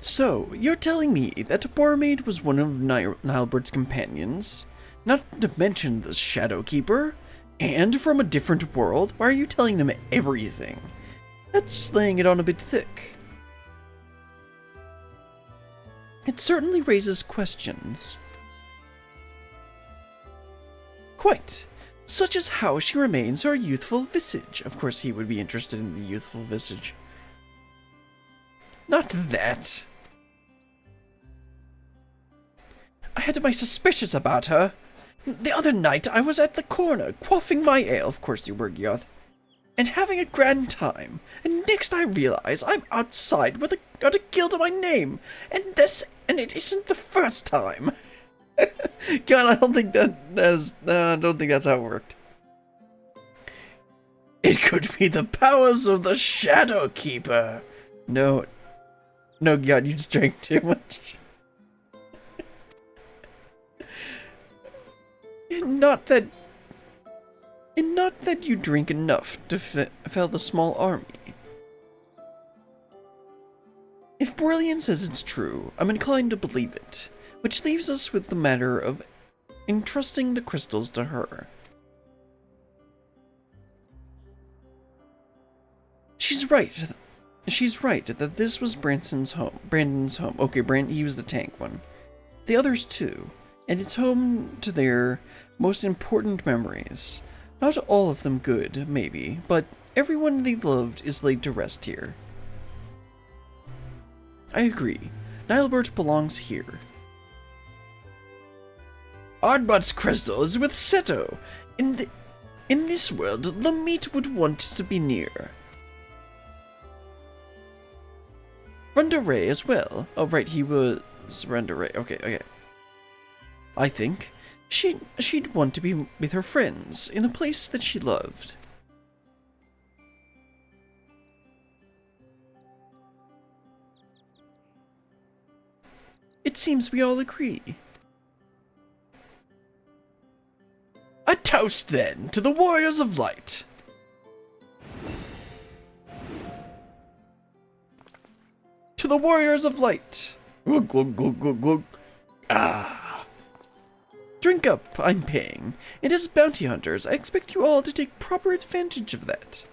So, you're telling me that Barmaid was one of Nilebert's companions? Not to mention the Shadowkeeper? And from a different world? Why are you telling them everything? That's laying it on a bit thick. It certainly raises questions. Quite. Such as how she remains her youthful visage. Of course he would be interested in the youthful visage. Not that. I had my suspicions about her. The other night I was at the corner, quaffing my ale, of course you were, Gyat, and having a grand time, and next I realize I'm outside with got a guild of my name, and it isn't the first time. God, I don't think I don't think that's how it worked. It could be the powers of the Shadowkeeper. No, God, you just drank too much. And not that you drink enough to fell the small army. If Brilliant says it's true, I'm inclined to believe it, which leaves us with the matter of entrusting the crystals to her. She's right. She's right that this was Brandon's home. Okay, he was the tank one. The others too, and it's home to their most important memories. Not all of them good, maybe, but everyone they loved is laid to rest here. I agree. Nilebert belongs here. Oddbot's crystal is with Seto. In this world, the meat would want to be near. Rundaray as well. Oh, right, he was Rundaray. Okay. I think she'd want to be with her friends in a place that she loved. It seems we all agree. A toast, then, to the Warriors of Light. To the Warriors of Light. Glug, glug, glug, glug, glug. Ah. Drink up, I'm paying. And as bounty hunters, I expect you all to take proper advantage of that.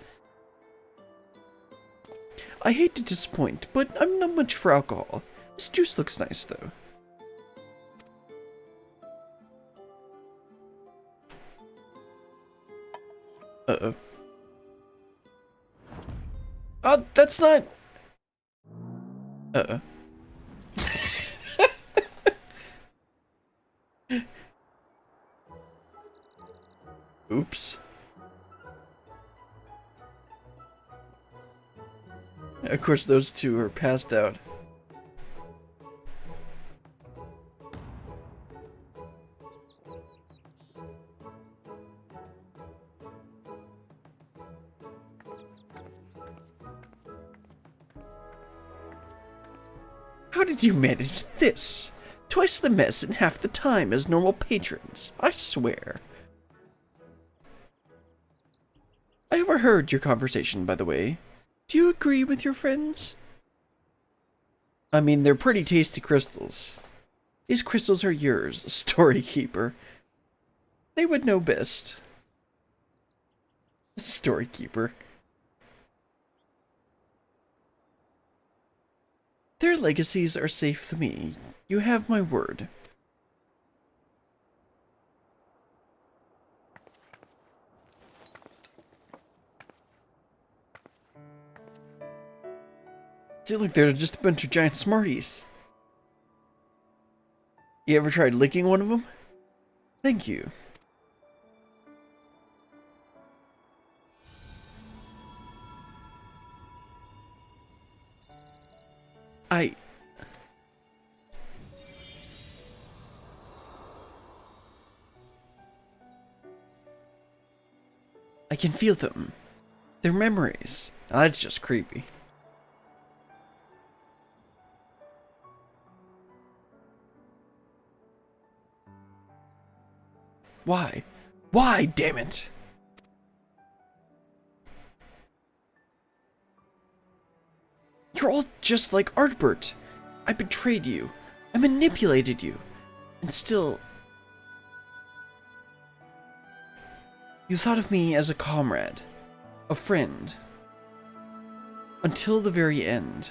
I hate to disappoint, but I'm not much for alcohol. This juice looks nice, though. Uh-oh. Oh, that's not... Uh-oh. Oops. Of course, those two are passed out. How did you manage this? Twice the mess in half the time as normal patrons, I swear. I overheard your conversation, by the way. Do you agree with your friends? I mean, they're pretty tasty crystals. These crystals are yours, Storykeeper. They would know best. Storykeeper. Their legacies are safe to me. You have my word. See, look, they're just a bunch of giant smarties. You ever tried licking one of them? Thank you. I can feel them. They're memories. Now, that's just creepy. Why? Why, damn it? You're all just like Artbert. I betrayed you. I manipulated you. And still... You thought of me as a comrade. A friend. Until the very end.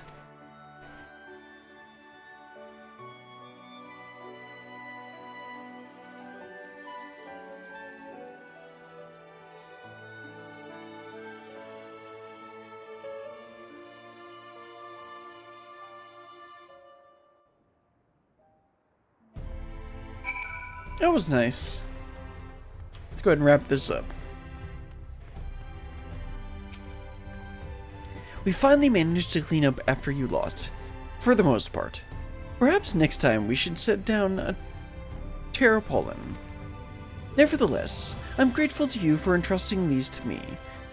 That was nice. Let's go ahead and wrap this up. We finally managed to clean up after you lot, for the most part. Perhaps next time we should set down a Terrapolin. Nevertheless, I'm grateful to you for entrusting these to me,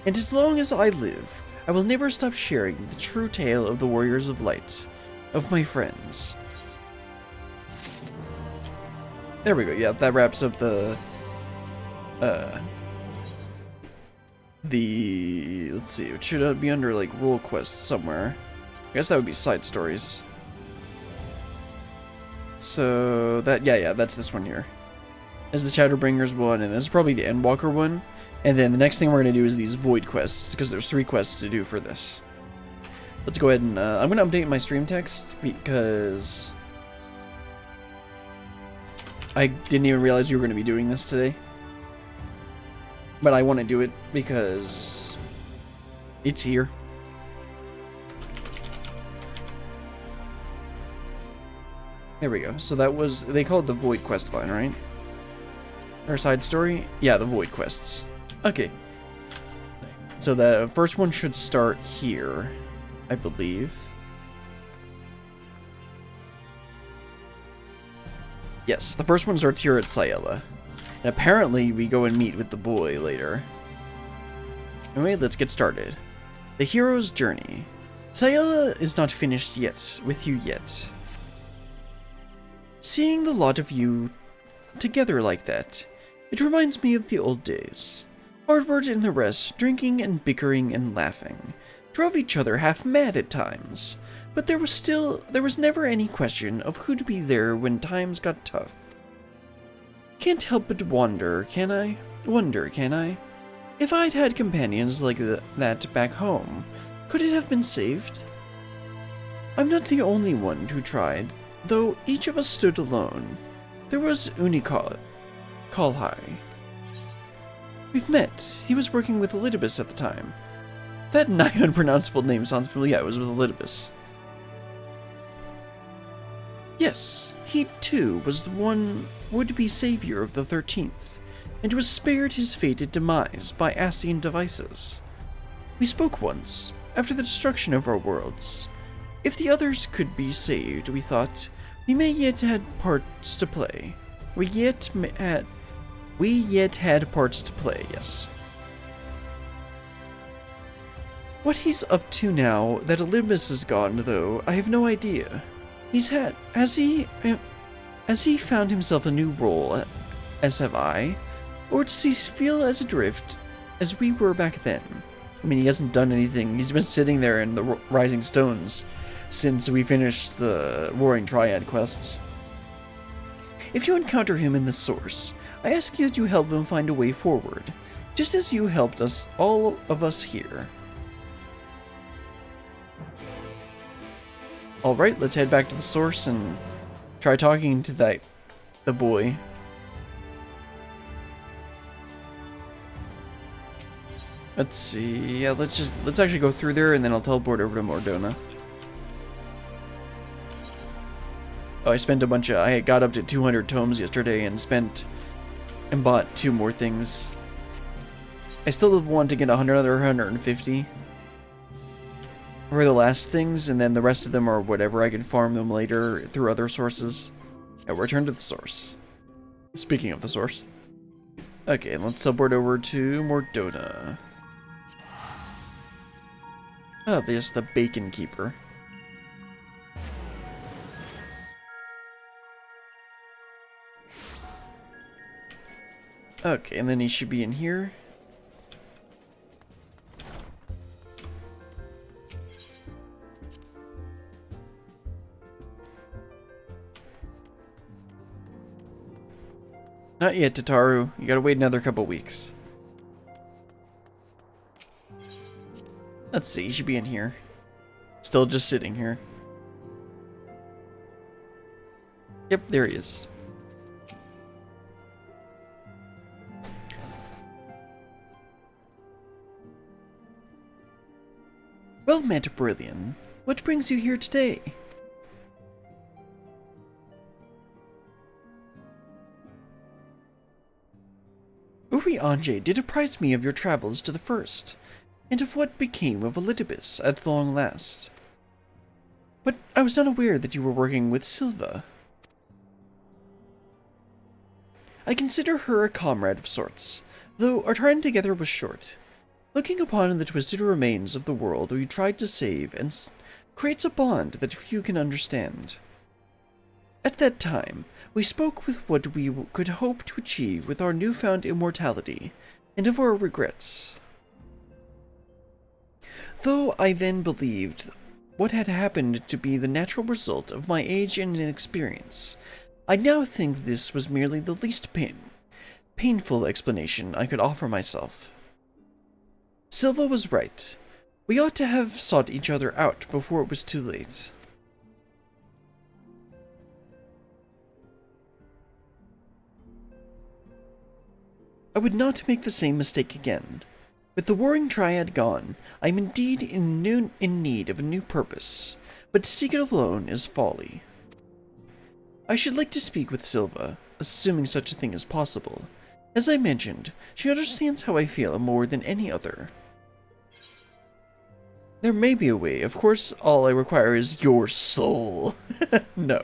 and as long as I live, I will never stop sharing the true tale of the Warriors of Light, of my friends. There we go, yeah, that wraps up the, let's see, it should be under, like, role quests somewhere. I guess that would be side stories. So that, yeah, that's this one here. This is the Shadowbringers one, and this is probably the Endwalker one. And then the next thing we're going to do is these Void quests, because there's 3 quests to do for this. Let's go ahead and, I'm going to update my stream text, because I didn't even realize we were going to be doing this today. But I want to do it, because it's here. There we go. So that was, they called it the Void quest line, right? Or side story? Yeah, the Void quests. Okay. So the first one should start here, I believe. Yes, the first one starts here at Sayela. And apparently we go and meet with the boy later. Anyway, let's get started. The hero's journey. Sayela is not finished yet, with you yet. Seeing the lot of you together like that, it reminds me of the old days. Hardward and the rest, drinking and bickering and laughing, drove each other half mad at times, but there was never any question of who'd be there when times got tough. Can't help but wonder, can I? If I'd had companions like that back home, could it have been saved? I'm not the only one who tried, though each of us stood alone. There was Unicall High. We've met. He was working with Elidibus at the time. That nigh unpronounceable name sounds familiar. Yeah, it was with Elidibus. Yes, he too was the one would-be savior of the 13th, and was spared his fated demise by Ascian devices. We spoke once, after the destruction of our worlds. If the others could be saved, we thought, we may yet had parts to play. We yet had parts to play, yes. What he's up to now that Elidibus is gone, though, I have no idea. Has he found himself a new role, as have I? Or does he feel as adrift as we were back then? I mean, he hasn't done anything. He's been sitting there in the Rising Stones since we finished the Roaring Triad quests. If you encounter him in the Source, I ask you that you help him find a way forward, just as you helped us, all of us here. Alright, let's head back to the Source and try talking to the boy. Let's see, yeah, let's actually go through there and then I'll teleport over to Mordona. Oh, I got up to 200 tomes yesterday and bought 2 more things. I still want to get another 150. Or the last things, and then the rest of them are whatever. I can farm them later through other sources. And return to the Source. Speaking of the Source. Okay, let's teleport over to Mordona. Oh, there's the Bacon Keeper. Okay, and then he should be in here. Not yet, Tataru. You gotta wait another couple weeks. Let's see, he should be in here. Still just sitting here. Yep, there he is. Well met, Brillian. What brings you here today? Uri Anje did apprise me of your travels to the First, and of what became of Elidibus at long last. But I was not aware that you were working with Silva. I consider her a comrade of sorts, though our time together was short. Looking upon the twisted remains of the world we tried to save and creates a bond that few can understand. At that time, we spoke with what we could hope to achieve with our newfound immortality, and of our regrets. Though I then believed what had happened to be the natural result of my age and inexperience. I now think this was merely the least painful explanation I could offer myself. Silva was right. We ought to have sought each other out before it was too late. I would not make the same mistake again. With the Warring Triad gone, I am indeed in need of a new purpose, but to seek it alone is folly. I should like to speak with Silva, assuming such a thing is possible. As I mentioned, she understands how I feel more than any other. There may be a way. Of course, all I require is your soul. No.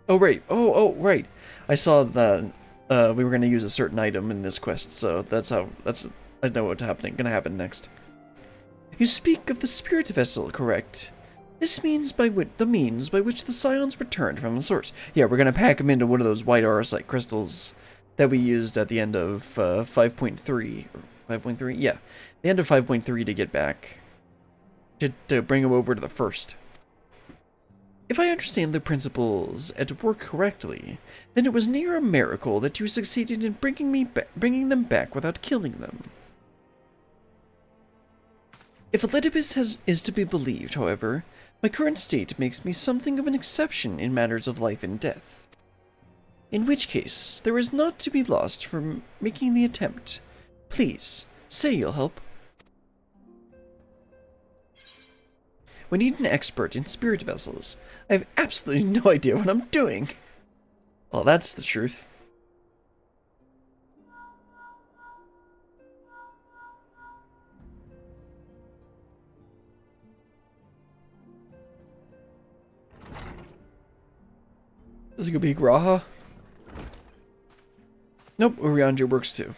Oh, right. Oh, right. I saw that we were going to use a certain item in this quest, so I know what's gonna happen next. You speak of the spirit vessel, correct? This means the means by which the scions returned from the source. Yeah, we're gonna pack them into one of those white aurosite crystals that we used at the end of 5.3. 5.3? Yeah, the end of 5.3 to get back. To bring them over to the first. If I understand the principles at work correctly, then it was near a miracle that you succeeded in bringing them back without killing them. If Elidibus is to be believed, however, my current state makes me something of an exception in matters of life and death. In which case, there is naught to be lost from making the attempt. Please, say you'll help. We need an expert in spirit vessels. I have absolutely no idea what I'm doing. Well, that's the truth. Is it gonna be Graha? Nope, Urianger works too.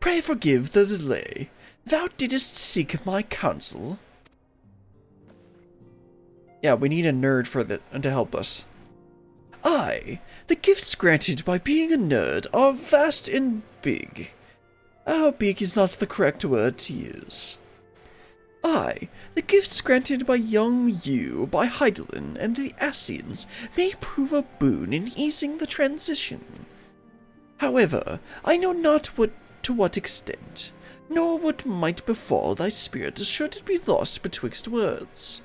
Pray forgive the delay. Thou didst seek my counsel. Yeah, we need a nerd to help us. Aye, the gifts granted by being a nerd are vast and big. Oh, big is not the correct word to use. Aye, the gifts granted by young you, by Hydaelyn and the Ascians may prove a boon in easing the transition. However, I know not to what extent, nor what might befall thy spirit should it be lost betwixt worlds.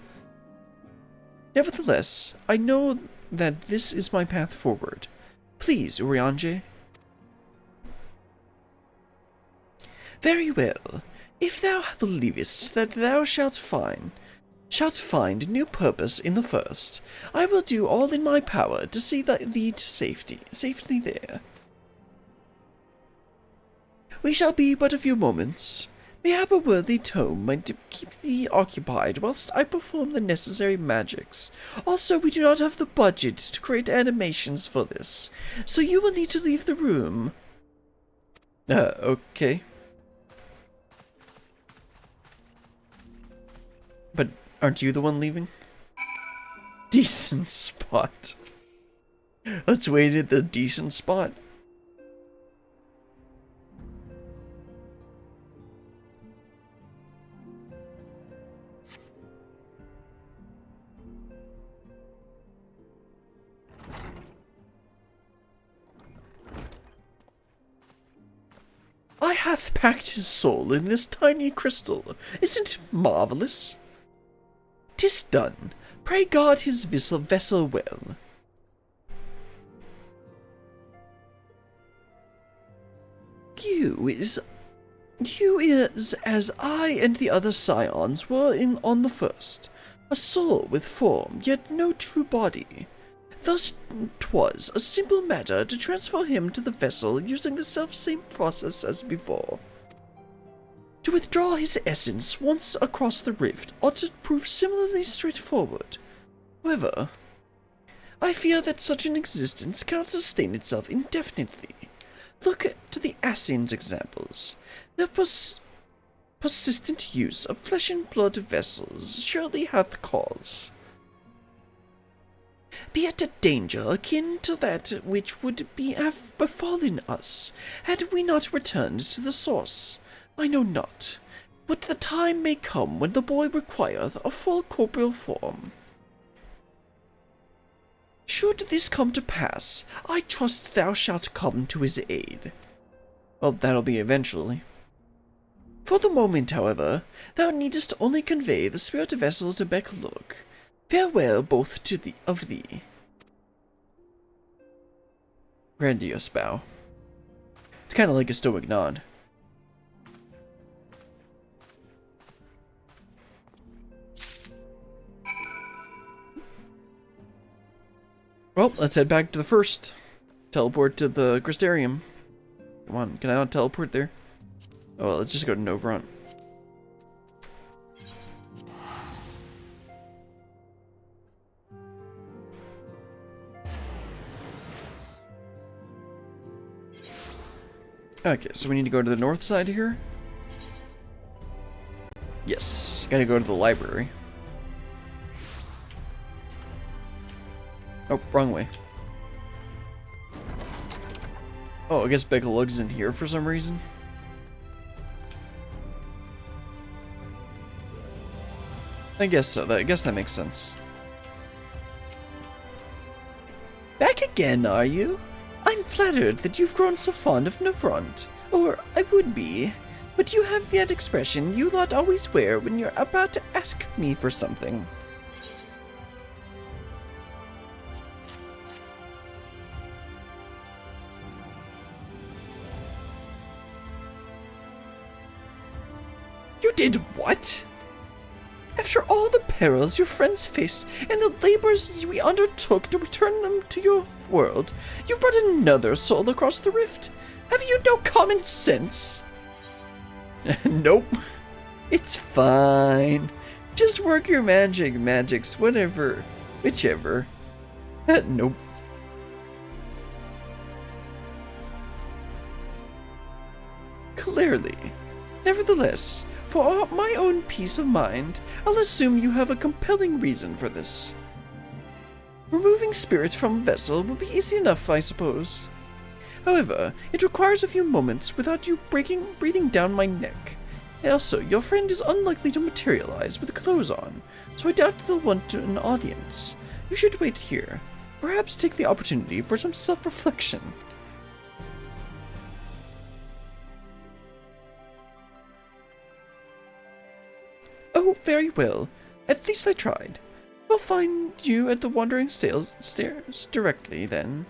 Nevertheless, I know that this is my path forward. Please, Urianger. Very well. If thou believest that thou shalt find new purpose in the first, I will do all in my power to see thee to safely there. We shall be but a few moments. Mayhap a worthy tome might keep thee occupied whilst I perform the necessary magics. Also, we do not have the budget to create animations for this, so you will need to leave the room. Okay. But aren't you the one leaving? Decent spot. Let's wait at the decent spot. I hath packed his soul in this tiny crystal. Isn't it marvellous? 'Tis done. Pray guard his vessel well. You is as I and the other scions were on the first, a soul with form, yet no true body. Thus 'twas a simple matter to transfer him to the vessel using the self-same process as before. To withdraw his essence once across the rift ought to prove similarly straightforward. However, I fear that such an existence cannot sustain itself indefinitely. Look to the Ascians' examples. Their persistent use of flesh and blood vessels surely hath cause. Be it a danger akin to that which would have befallen us, had we not returned to the source. I know not. But the time may come when the boy requireth a full corporeal form. Should this come to pass, I trust thou shalt come to his aid. Well, that'll be eventually. For the moment, however, thou needest only convey the spirit vessel to Beckelug. Farewell both to thee of thee. Grandiose bow. It's kind of like a stoic nod. Well, let's head back to the first. Teleport to the Crystarium. Come on, can I not teleport there? Oh, well, let's just go to Novront. Okay, so we need to go to the north side here. Yes, gotta go to the library. Oh, wrong way. Oh, I guess Beckelug's in here for some reason. I guess so. I guess that makes sense. Back again, are you? I'm flattered that you've grown so fond of Novront. Or, I would be. But you have that expression you lot always wear when you're about to ask me for something. You did what? After all the perils your friends faced and the labors we undertook to return them to your world, you brought another soul across the rift. Have you no common sense? Nope. It's fine. Just work your magics, whatever, whichever. Nope. Clearly. Nevertheless, for my own peace of mind, I'll assume you have a compelling reason for this. Removing spirits from a vessel will be easy enough, I suppose. However, it requires a few moments without you breathing down my neck. And also, your friend is unlikely to materialize with clothes on, so I doubt they'll want an audience. You should wait here. Perhaps take the opportunity for some self-reflection. Oh, very well. At least I tried. We'll find you at the Wandering Stairs directly, then.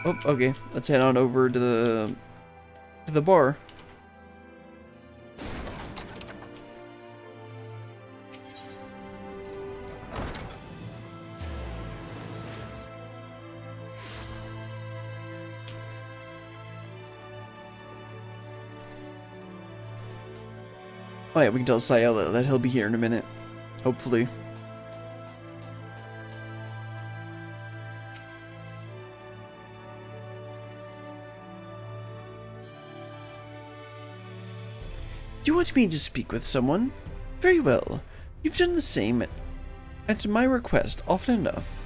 Oh, okay. Let's head on over to the bar. Oh yeah, we can tell Sayela that he'll be here in a minute. Hopefully. You want me to speak with someone? Very well. You've done the same at my request often enough.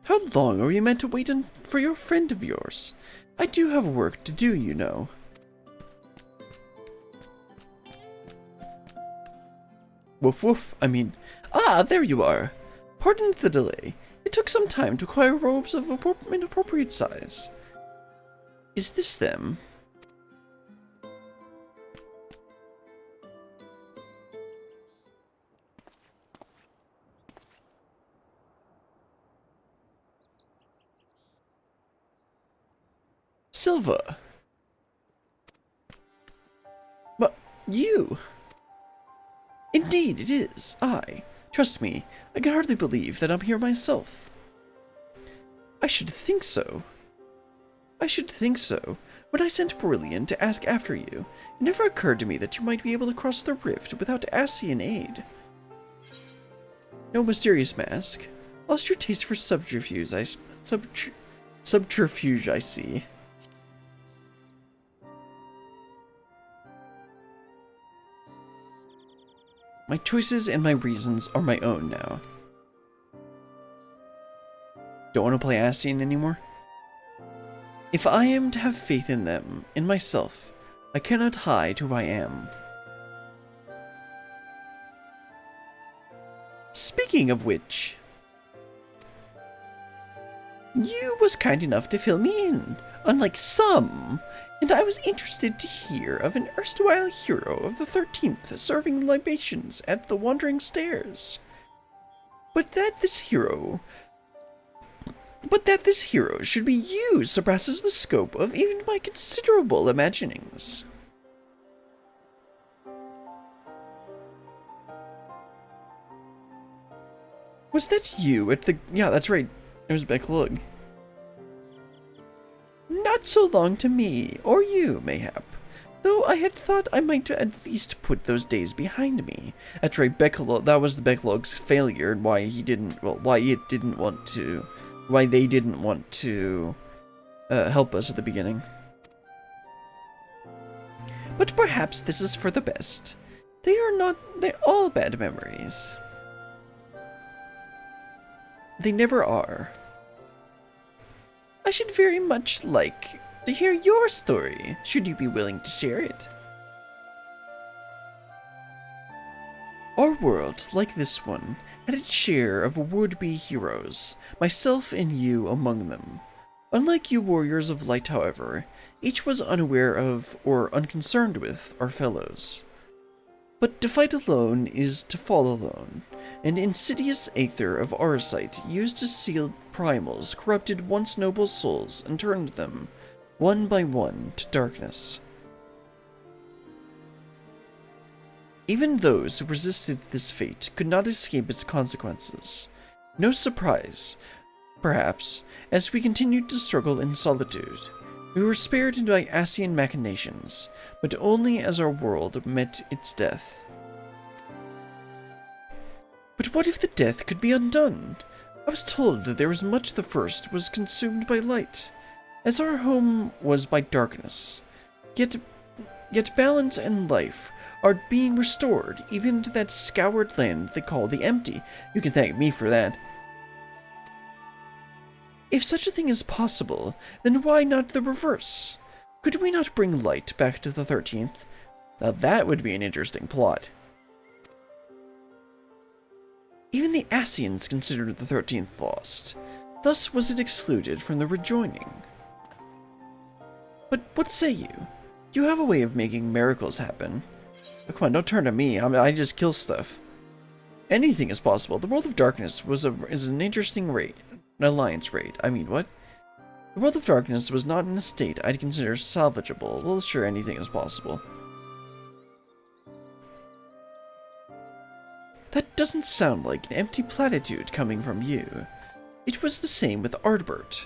How long are you meant to wait for your friend of yours? I do have work to do, you know. Woof woof, I mean... Ah, there you are! Pardon the delay. It took some time to acquire robes of an appropriate size. Is this them? Silva. But you? Indeed, it is. Trust me, I can hardly believe that I'm here myself. I should think so. When I sent Brilliant to ask after you, it never occurred to me that you might be able to cross the rift without Asian aid. No mysterious mask. Lost your taste for subterfuge, subterfuge, I see. My choices and my reasons are my own now. Don't want to play Ascian anymore? If I am to have faith in them, in myself, I cannot hide who I am. Speaking of which, you was kind enough to fill me in, unlike some, and I was interested to hear of an erstwhile hero of the 13th serving libations at the Wandering Stairs. But that this hero should be you surpasses the scope of even my considerable imaginings. Was that you at the... Yeah, that's right. It was Becklug. Not so long to me, or you, mayhap. Though I had thought I might at least put those days behind me. That's right, that was the Becklug's failure, and why he didn't... Well, why they didn't want to help us at the beginning. But perhaps this is for the best. They're all bad memories. They never are. I should very much like to hear your story, should you be willing to share it. Our world, like this one, had its share of would-be heroes, myself and you among them. Unlike you warriors of light, however, each was unaware of or unconcerned with our fellows. But to fight alone is to fall alone. An insidious aether of Arcite used to seal primals corrupted once noble souls and turned them, one by one, to darkness. Even those who resisted this fate could not escape its consequences. No surprise, perhaps, as we continued to struggle in solitude. We were spared by Ascian machinations, but only as our world met its death. But what if the death could be undone? I was told that there was much the first was consumed by light, as our home was by darkness. Yet balance and life are being restored, even to that scoured land they call the Empty. You can thank me for that. If such a thing is possible, then why not the reverse? Could we not bring light back to the 13th? Now that would be an interesting plot. Even the Ascians considered the 13th lost. Thus was it excluded from the rejoining. But what say you? You have a way of making miracles happen. Oh, come on, don't turn to me. I just kill stuff. Anything is possible. The World of Darkness is an interesting raid. An alliance raid. I mean, what? The World of Darkness was not in a state I'd consider salvageable. Well, sure, anything is possible. That doesn't sound like an empty platitude coming from you. It was the same with Ardbert.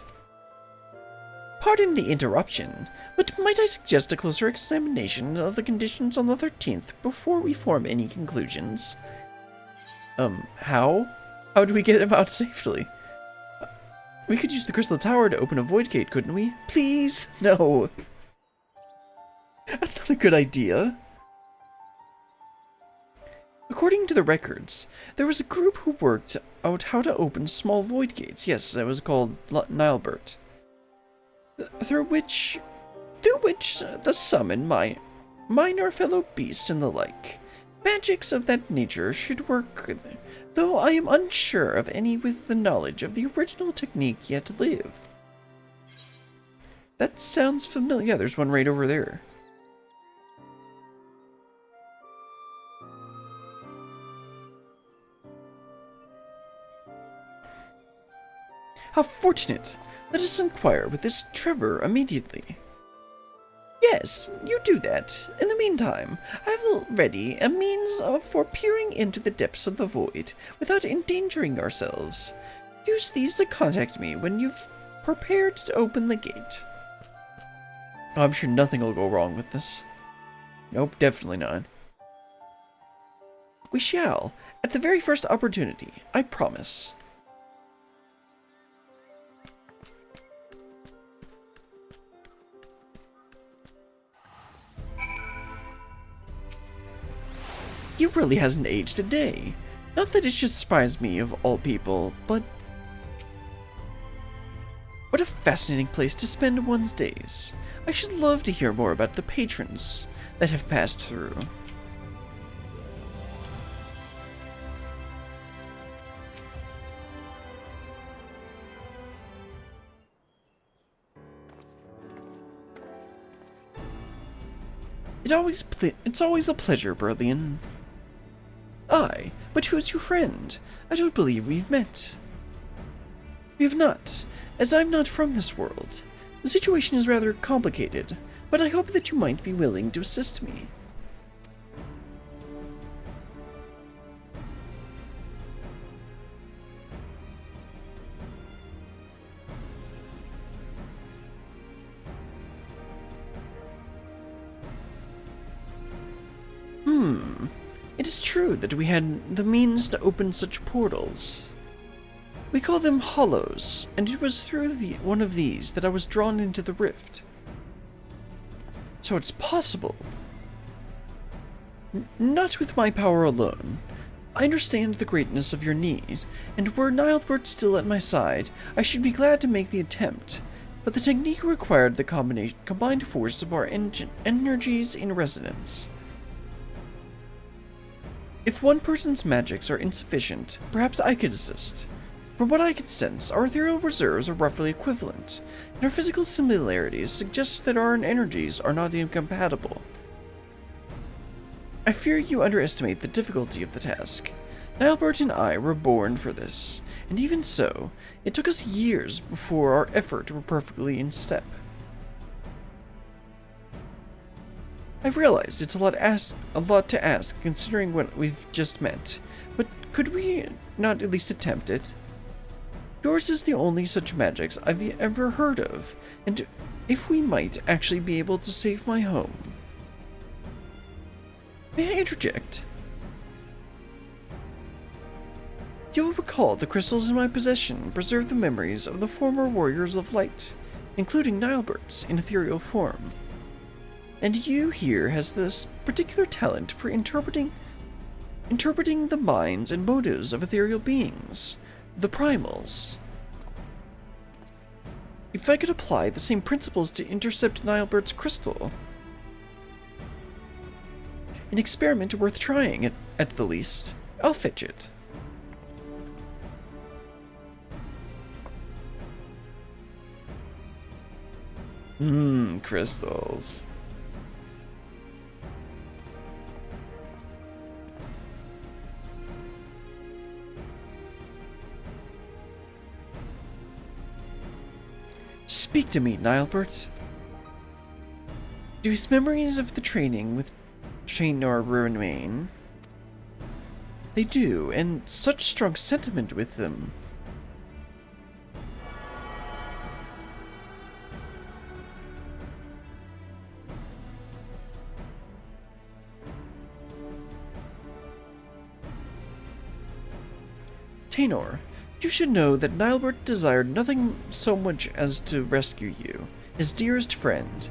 Pardon the interruption, but might I suggest a closer examination of the conditions on the 13th before we form any conclusions? How? How do we get him out safely? We could use the Crystal Tower to open a void gate, couldn't we? Please? No. That's not a good idea. According to the records, there was a group who worked out how to open small void gates. Yes, that was called Nilebert. Through which the summon minor fellow beasts and the like. Magics of that nature should work, though I am unsure of any with the knowledge of the original technique yet to live. That sounds familiar. Yeah, there's one right over there. How fortunate! Let us inquire with this Trevor immediately. Yes, you do that. In the meantime, I have ready a means for peering into the depths of the void without endangering ourselves. Use these to contact me when you've prepared to open the gate. Oh, I'm sure nothing will go wrong with this. Nope, definitely not. We shall, at the very first opportunity, I promise. He really hasn't aged a day. Not that it should surprise me of all people, but... What a fascinating place to spend one's days. I should love to hear more about the patrons that have passed through. It's always a pleasure, Berlian. Aye, but who's your friend? I don't believe we've met. We have not, as I'm not from this world. The situation is rather complicated, but I hope that you might be willing to assist me. It is true that we had the means to open such portals. We call them hollows, and it was through one of these that I was drawn into the rift. So it's possible. Not with my power alone. I understand the greatness of your need, and were Nilebert still at my side, I should be glad to make the attempt, but the technique required the combined force of our energies in resonance. If one person's magics are insufficient, perhaps I could assist. From what I can sense, our ethereal reserves are roughly equivalent, and our physical similarities suggest that our energies are not incompatible. I fear you underestimate the difficulty of the task. Nilebert and I were born for this, and even so, it took us years before our effort were perfectly in step. I realize it's a lot to ask considering what we've just met, but could we not at least attempt it? Yours is the only such magics I've ever heard of, and if we might actually be able to save my home. May I interject? You'll recall the crystals in my possession preserve the memories of the former warriors of light, including Nilebert's in ethereal form. And you here has this particular talent for interpreting the minds and motives of ethereal beings, the primals. If I could apply the same principles to intercept Nilebert's crystal, an experiment worth trying at the least, I'll fetch it. Crystals. Speak to me, Nilebert. Do his memories of the training with Trainor remain? They do, and such strong sentiment with them. Tainor, you should know that Nilebert desired nothing so much as to rescue you, his dearest friend.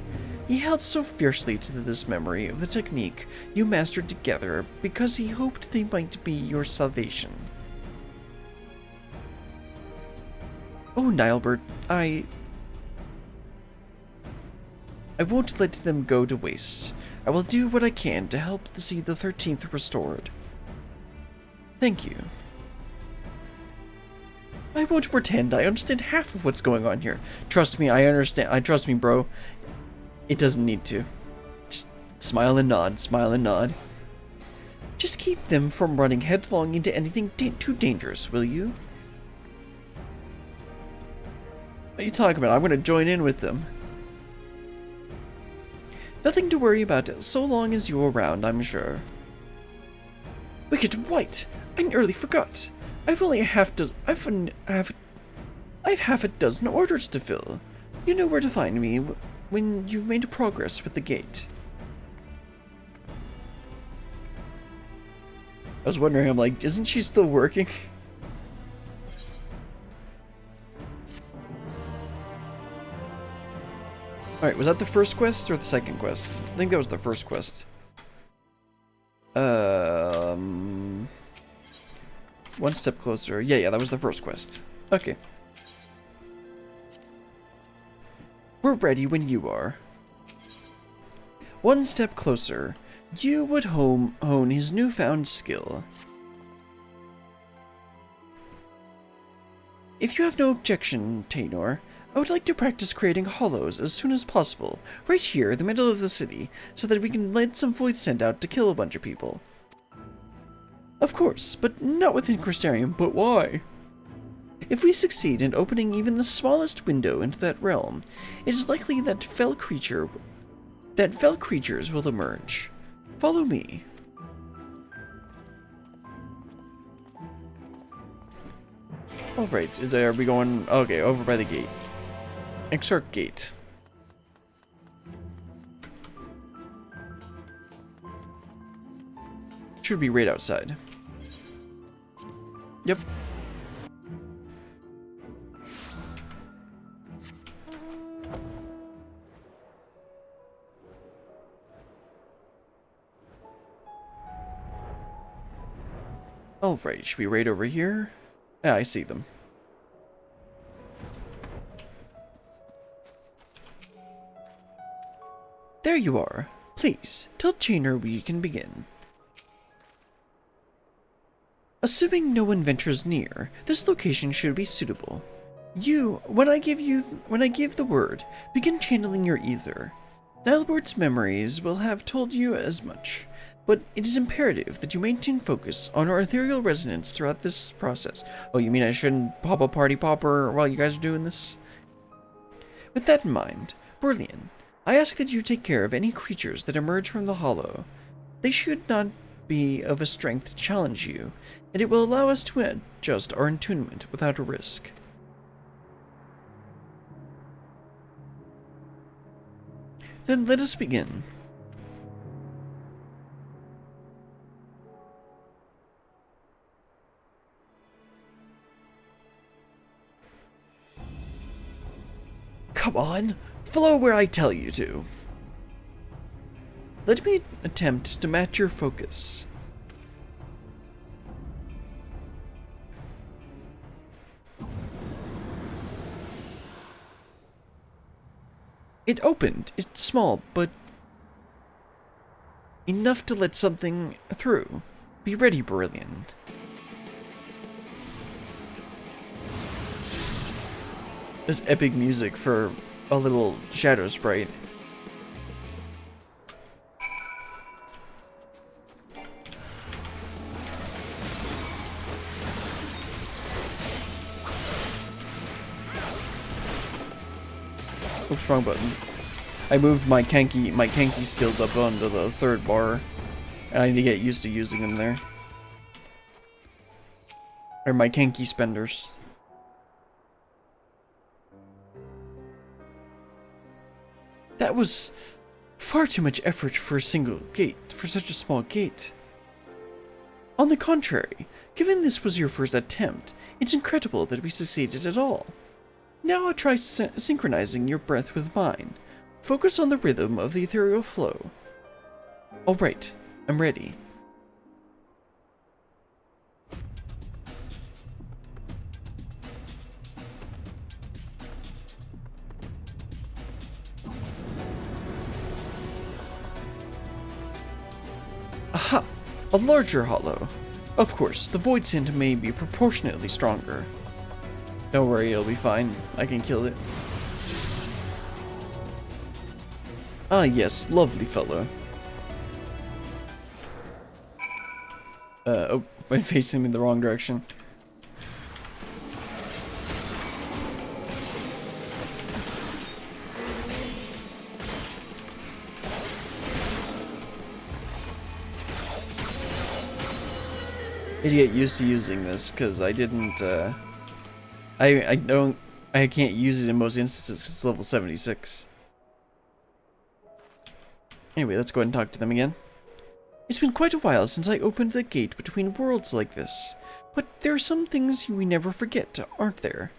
He held so fiercely to this memory of the technique you mastered together because he hoped they might be your salvation. Oh, Nilebert, I won't let them go to waste. I will do what I can to help see the 13th restored. Thank you. I won't pretend I understand half of what's going on here. Trust me, I understand. Trust me, bro. It doesn't need to. Just smile and nod, smile and nod. Just keep them from running headlong into anything too dangerous, will you? What are you talking about? I'm going to join in with them. Nothing to worry about so long as you're around, I'm sure. Wicked White! I nearly forgot. I've only half a dozen orders to fill. You know where to find me when you've made progress with the gate. I was wondering, I'm like, isn't she still working? Alright, was that the first quest or the second quest? I think that was the first quest. One step closer. Yeah, that was the first quest. Okay. We're ready when you are. One step closer, you would hone his newfound skill. If you have no objection, Taynor, I would like to practice creating hollows as soon as possible, right here in the middle of the city, so that we can let some voids sent out to kill a bunch of people. Of course, but not within Crystarium, but why? If we succeed in opening even the smallest window into that realm, it is likely that fell creatures will emerge. Follow me. Alright, are we going... Okay, over by the gate. Exarch Gate. Should be right outside. Yep. Alright, should be right over here. Yeah, I see them. There you are. Please, tell Chainer we can begin. Assuming no one ventures near, this location should be suitable. When I give the word, begin channeling your ether. Nilebort's memories will have told you as much, but it is imperative that you maintain focus on our ethereal resonance throughout this process. Oh, you mean I shouldn't pop a party popper while you guys are doing this? With that in mind, Berlian, I ask that you take care of any creatures that emerge from the hollow. They should not be of a strength to challenge you, and it will allow us to adjust our attunement without a risk. Then let us begin. Come on, flow where I tell you to. Let me attempt to match your focus. It opened. It's small, but enough to let something through. Be ready, Berlian. This epic music for a little shadow sprite. Oops, wrong button. I moved my Kanki skills up onto the third bar, and I need to get used to using them there. Or my Kanki spenders. That was far too much effort for a single gate, for such a small gate. On the contrary, given this was your first attempt, it's incredible that we succeeded at all. Now I'll try synchronizing your breath with mine. Focus on the rhythm of the ethereal flow. Alright, I'm ready. Aha! A larger hollow. Of course, the void scent may be proportionately stronger. Don't worry, it'll be fine. I can kill it. Ah yes, lovely fellow. Oh, I'm facing in the wrong direction. I need to get used to using this, because I didn't, I can't use it in most instances because it's level 76. Anyway, let's go ahead and talk to them again. It's been quite a while since I opened the gate between worlds like this, but there are some things we never forget, aren't there?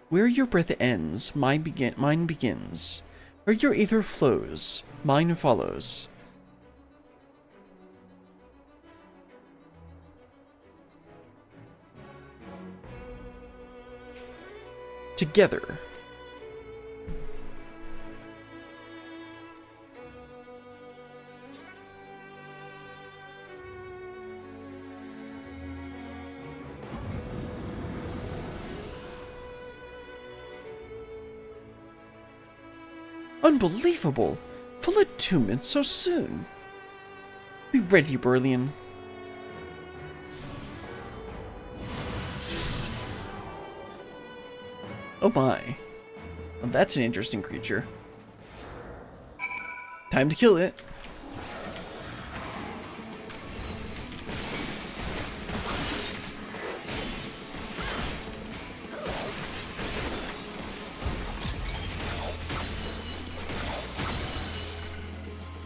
Where your breath ends, mine begins. Where your ether flows, mine follows. together. Unbelievable! Full attunement so soon. Be ready, Berlian. Oh my. Well, that's an interesting creature. Time to kill it.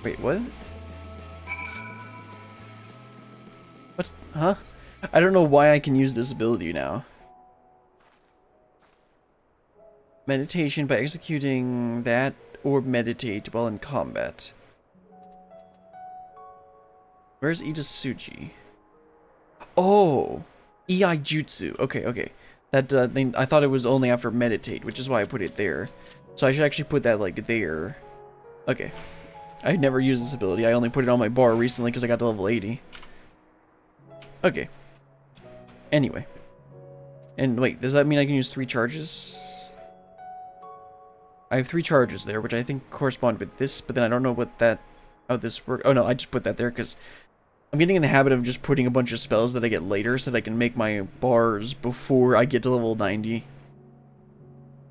Wait, what? What? Huh? I don't know why I can use this ability now. Meditation by executing that, or meditate while in combat. Where's Itasuji? Oh! EI Jutsu. Okay, okay. That thing, I thought it was only after meditate, which is why I put it there. So I should actually put that, like, there. Okay. I never used this ability. I only put it on my bar recently because I got to level 80. Okay. Anyway. And wait, does that mean I can use 3 charges? I have 3 charges there, which I think correspond with this, but then I don't know what that... how this works. Oh no, I just put that there because I'm getting in the habit of just putting a bunch of spells that I get later so that I can make my bars before I get to level 90.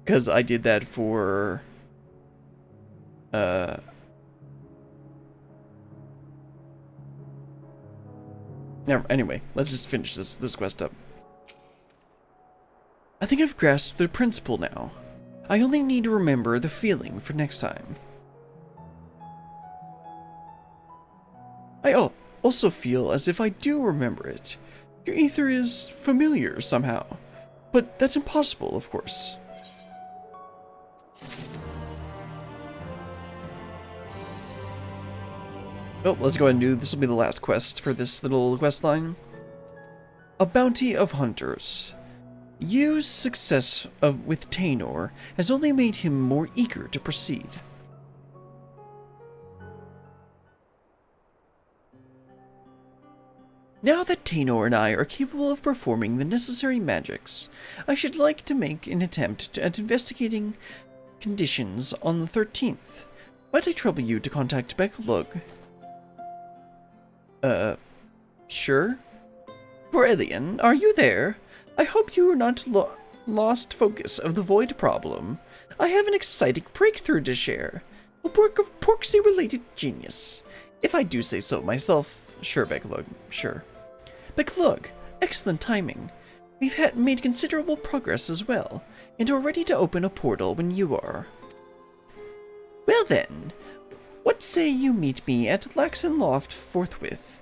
Because I did that for... Anyway, let's just finish this quest up. I think I've grasped the principle now. I only need to remember the feeling for next time. I also feel as if I do remember it. Your ether is familiar somehow, but that's impossible, of course. Oh, let's go ahead and do this. Will be the last quest for this little quest line. A bounty of hunters. Yu's success with Tainor has only made him more eager to proceed. Now that Tainor and I are capable of performing the necessary magics, I should like to make an attempt at investigating conditions on the 13th. Might I trouble you to contact Becklug? Sure? Brilliant, are you there? I hope you are not lost focus of the void problem. I have an exciting breakthrough to share. A work of Porksy-related genius. If I do say so myself. Sure, Becklug, sure. Becklug, excellent timing. We've made considerable progress as well, and are ready to open a portal when you are. Well then, what say you meet me at Laxon Loft forthwith?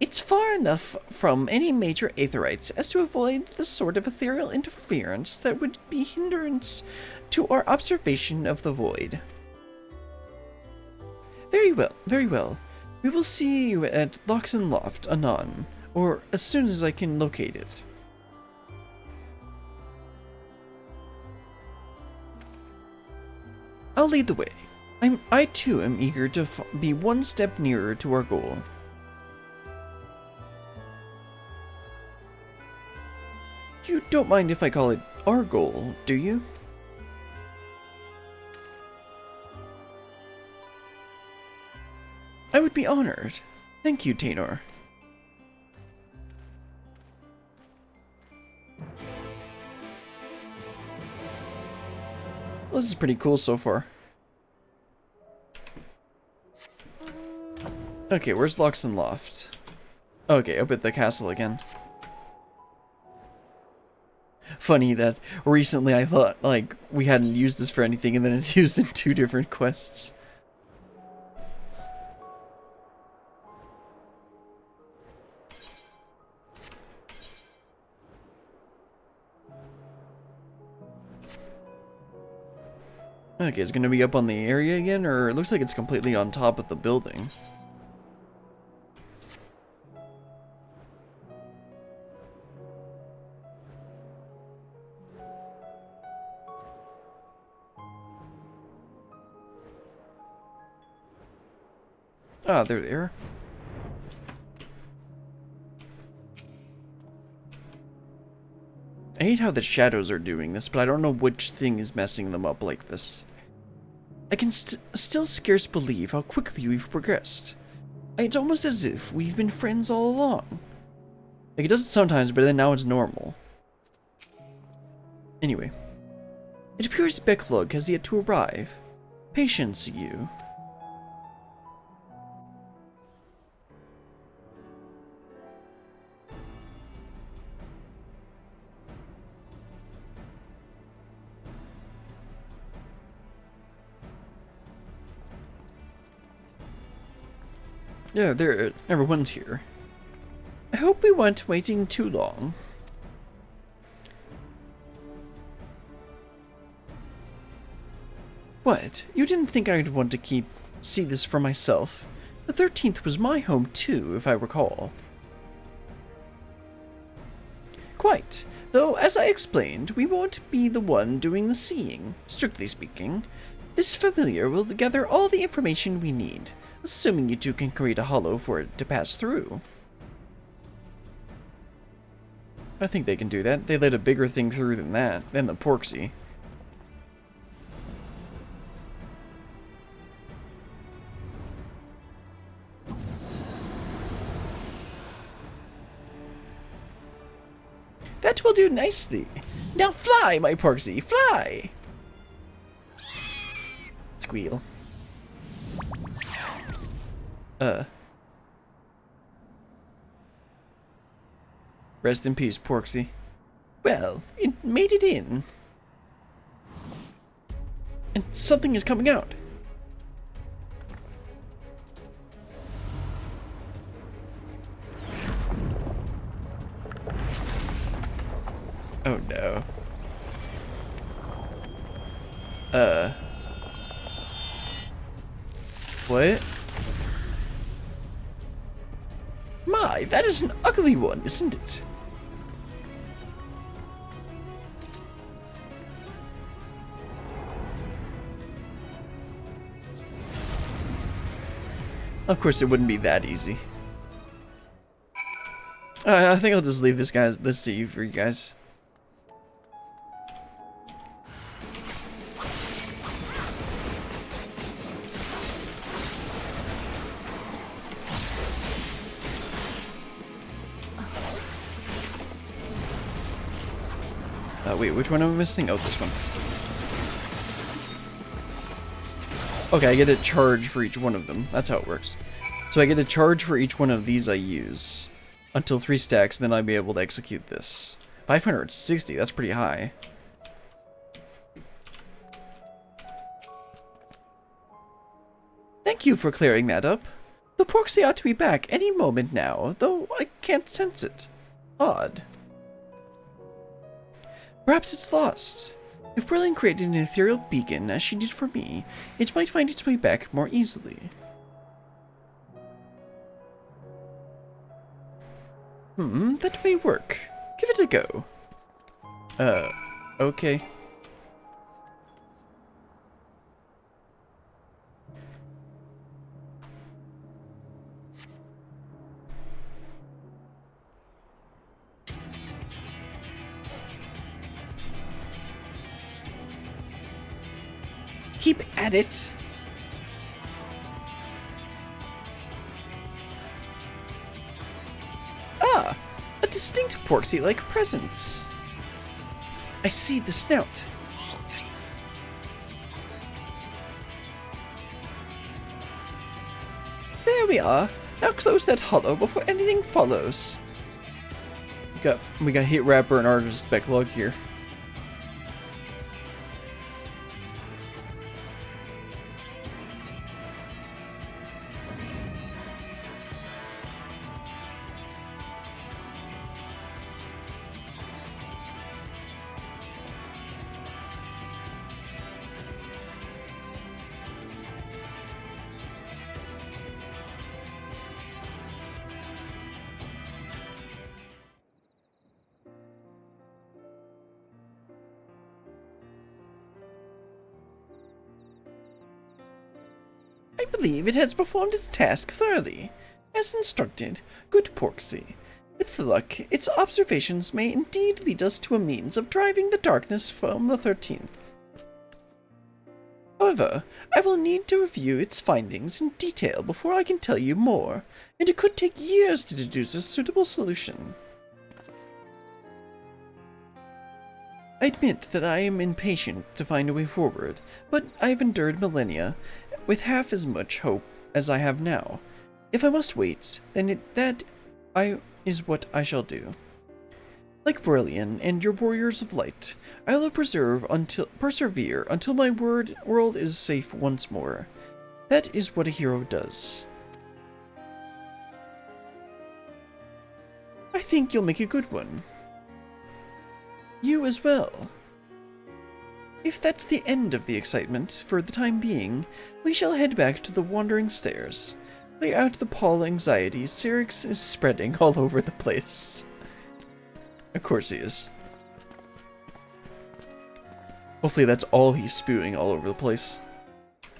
It's far enough from any major aetherites as to avoid the sort of ethereal interference that would be hindrance to our observation of the void. Very well, very well. We will see you at Laxon Loft anon, or as soon as I can locate it. I'll lead the way. I too am eager to be one step nearer to our goal. You don't mind if I call it our goal, do you? I would be honored. Thank you, Tainor. Well, this is pretty cool so far. Okay, where's Loxton Loft? Okay, up at the castle again. Funny that recently I thought, like, we hadn't used this for anything, and then it's used in 2 different quests. Okay, it's gonna be up on the area again, or it looks like it's completely on top of the building. Ah, they're there. I hate how the shadows are doing this, but I don't know which thing is messing them up like this. I can still scarce believe how quickly we've progressed. It's almost as if we've been friends all along. Like, it does it sometimes, but then now it's normal. Anyway. It appears Becklug has yet to arrive. Patience, you. Yeah, everyone's here. I hope we weren't waiting too long. What? You didn't think I'd want to see this for myself? The 13th was my home too, if I recall. Quite. Though, as I explained, we won't be the one doing the seeing, strictly speaking. This familiar will gather all the information we need, assuming you two can create a hollow for it to pass through. I think they can do that. They let a bigger thing through than the Porksy. That will do nicely. Now fly, my Porksy, fly! Squeal. Rest in peace, Porksy. Well, it made it in. And something is coming out. Oh no. What? My, that is an ugly one, isn't it? Of course, it wouldn't be that easy. I think I'll just leave this to you for you guys. Wait, which one am I missing? Oh, this one. Okay, I get a charge for each one of them. That's how it works. So I get a charge for each one of these I use. Until 3 stacks, then I'll be able to execute this. 560, that's pretty high. Thank you for clearing that up. The Porksy ought to be back any moment now, though I can't sense it. Odd. Perhaps it's lost. If Brilliant created an ethereal beacon, as she did for me, it might find its way back more easily. That may work. Give it a go. Okay. Keep at it. Ah, a distinct Porksy-like presence. I see the snout. There we are. Now close that hollow before anything follows. We got Hit Rapper and Artist Becklug here. I believe it has performed its task thoroughly. As instructed, good Porksy. With luck, its observations may indeed lead us to a means of driving the darkness from the 13th. However, I will need to review its findings in detail before I can tell you more, and it could take years to deduce a suitable solution. I admit that I am impatient to find a way forward, but I have endured millennia with half as much hope as I have now. If I must wait, then that is what I shall do. Like Brillian and your warriors of light, I will persevere until my world is safe once more. That is what a hero does. I think you'll make a good one. You as well. If that's the end of the excitement for the time being, we shall head back to the Wandering Stairs. Clear out the pall anxiety Syrinx is spreading all over the place. Of course he is. Hopefully that's all he's spewing all over the place.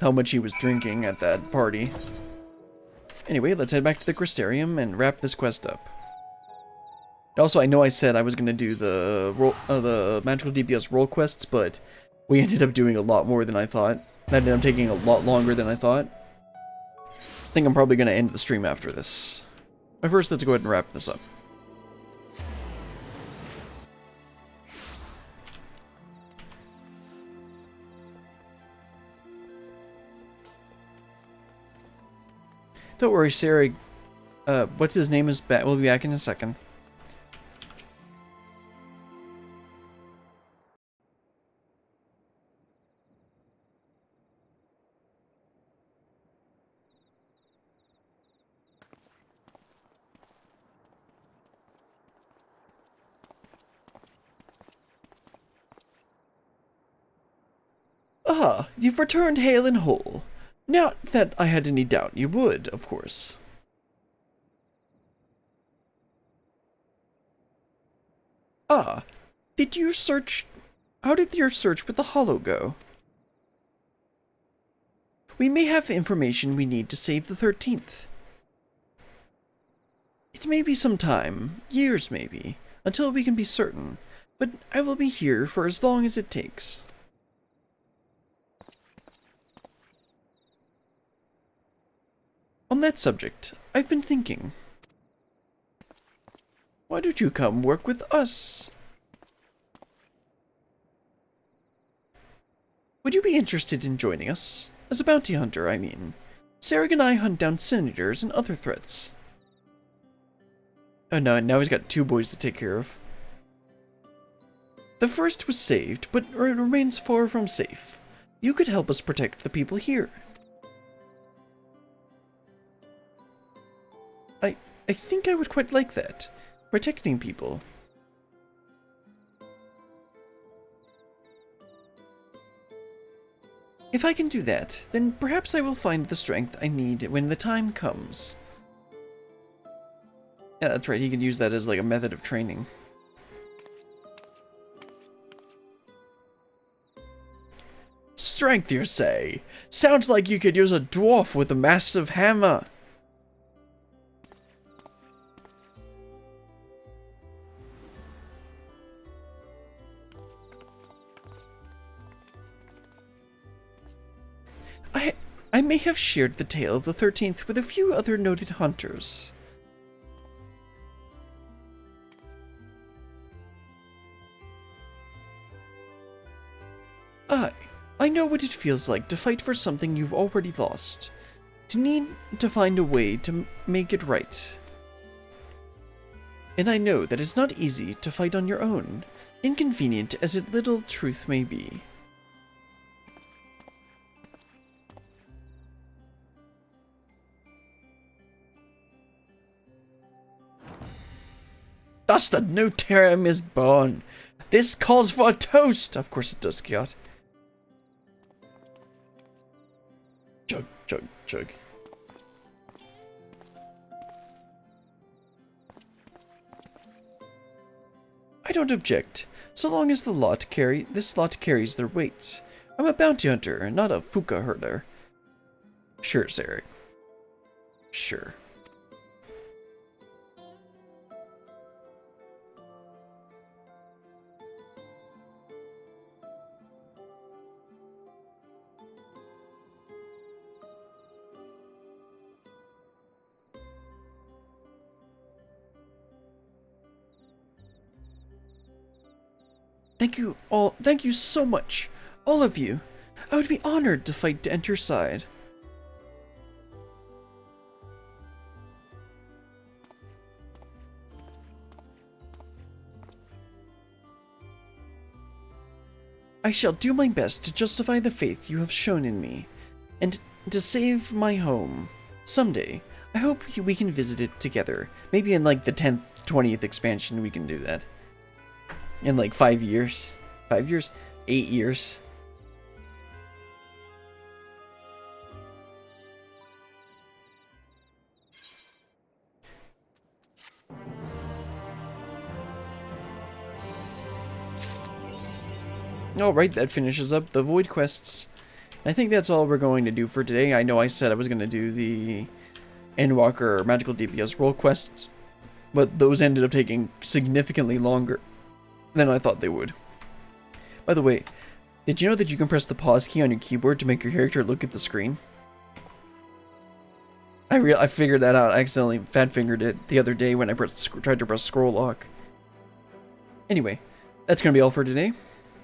How much he was drinking at that party. Anyway, let's head back to the Crystarium and wrap this quest up. Also, I know I said I was going to do the Magical DPS role quests, but we ended up doing a lot more than I thought. That ended up taking a lot longer than I thought. I think I'm probably going to end the stream after this. But first, let's go ahead and wrap this up. Don't worry, Sarah. What's his name is back. We'll be back in a second. Ah, you've returned hale and whole. Not that I had any doubt you would, of course. Ah, did you search... How did your search with the Hollow go? We may have information we need to save the 13th. It may be some time, years maybe, until we can be certain, but I will be here for as long as it takes. On that subject, I've been thinking. Why don't you come work with us? Would you be interested in joining us? As a bounty hunter, I mean. Sarah and I hunt down senators and other threats. Oh no, now he's got 2 boys to take care of. The first was saved, but it remains far from safe. You could help us protect the people here. I think I would quite like that. Protecting people. If I can do that, then perhaps I will find the strength I need when the time comes. Yeah, that's right, he can use that as like a method of training. Strength, you say? Sounds like you could use a dwarf with a massive hammer. I may have shared the tale of the 13th with a few other noted hunters. I know what it feels like to fight for something you've already lost. To need to find a way to make it right. And I know that it's not easy to fight on your own, inconvenient as it little truth may be. Thus the new term is born. This calls for a toast. Of course it does, Kiot. Chug, chug, chug. I don't object, so long as this lot carries their weights. I'm a bounty hunter, not a fuka herder. Sure, Sarah. Sure. Thank you all. Thank you so much. All of you. I would be honored to fight at your side. I shall do my best to justify the faith you have shown in me, and to save my home. Someday, I hope we can visit it together. Maybe in like the 10th, 20th expansion we can do that. In like 5 years. 5 years? 8 years. Alright, that finishes up the Void Quests. I think that's all we're going to do for today. I know I said I was going to do the Endwalker Magical DPS role quests, but those ended up taking significantly longer than I thought they would. By the way, did you know that you can press the pause key on your keyboard to make your character look at the screen? I figured that out. I accidentally fat-fingered it the other day when I tried to press scroll lock. Anyway, that's going to be all for today.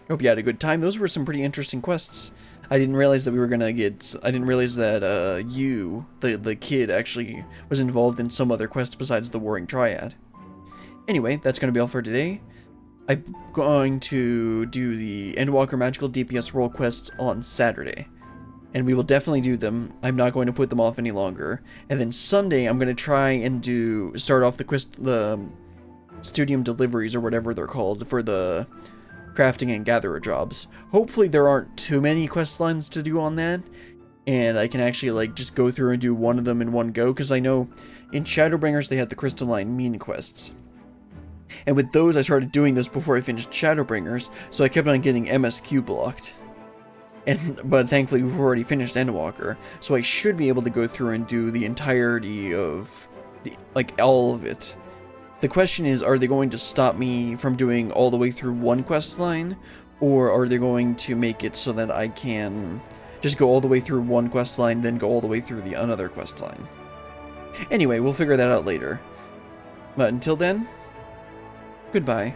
Hope you had a good time. Those were some pretty interesting quests. I didn't realize that we were gonna get. I didn't realize that the kid, actually was involved in some other quest besides the Warring Triad. Anyway, that's gonna be all for today. I'm going to do the Endwalker Magical DPS role quests on Saturday, and we will definitely do them. I'm not going to put them off any longer. And then Sunday, I'm gonna try and start off the Studium deliveries or whatever they're called for the crafting and gatherer jobs. Hopefully there aren't too many quest lines to do on that, and I can actually like just go through and do one of them in one go, because I know in Shadowbringers they had the Crystalline Mean quests. And with those I started doing those before I finished Shadowbringers, so I kept on getting MSQ blocked. But thankfully we've already finished Endwalker, so I should be able to go through and do the entirety of all of it. The question is, are they going to stop me from doing all the way through one quest line, or are they going to make it so that I can just go all the way through one quest line, then go all the way through another quest line? Anyway, we'll figure that out later. But until then, goodbye.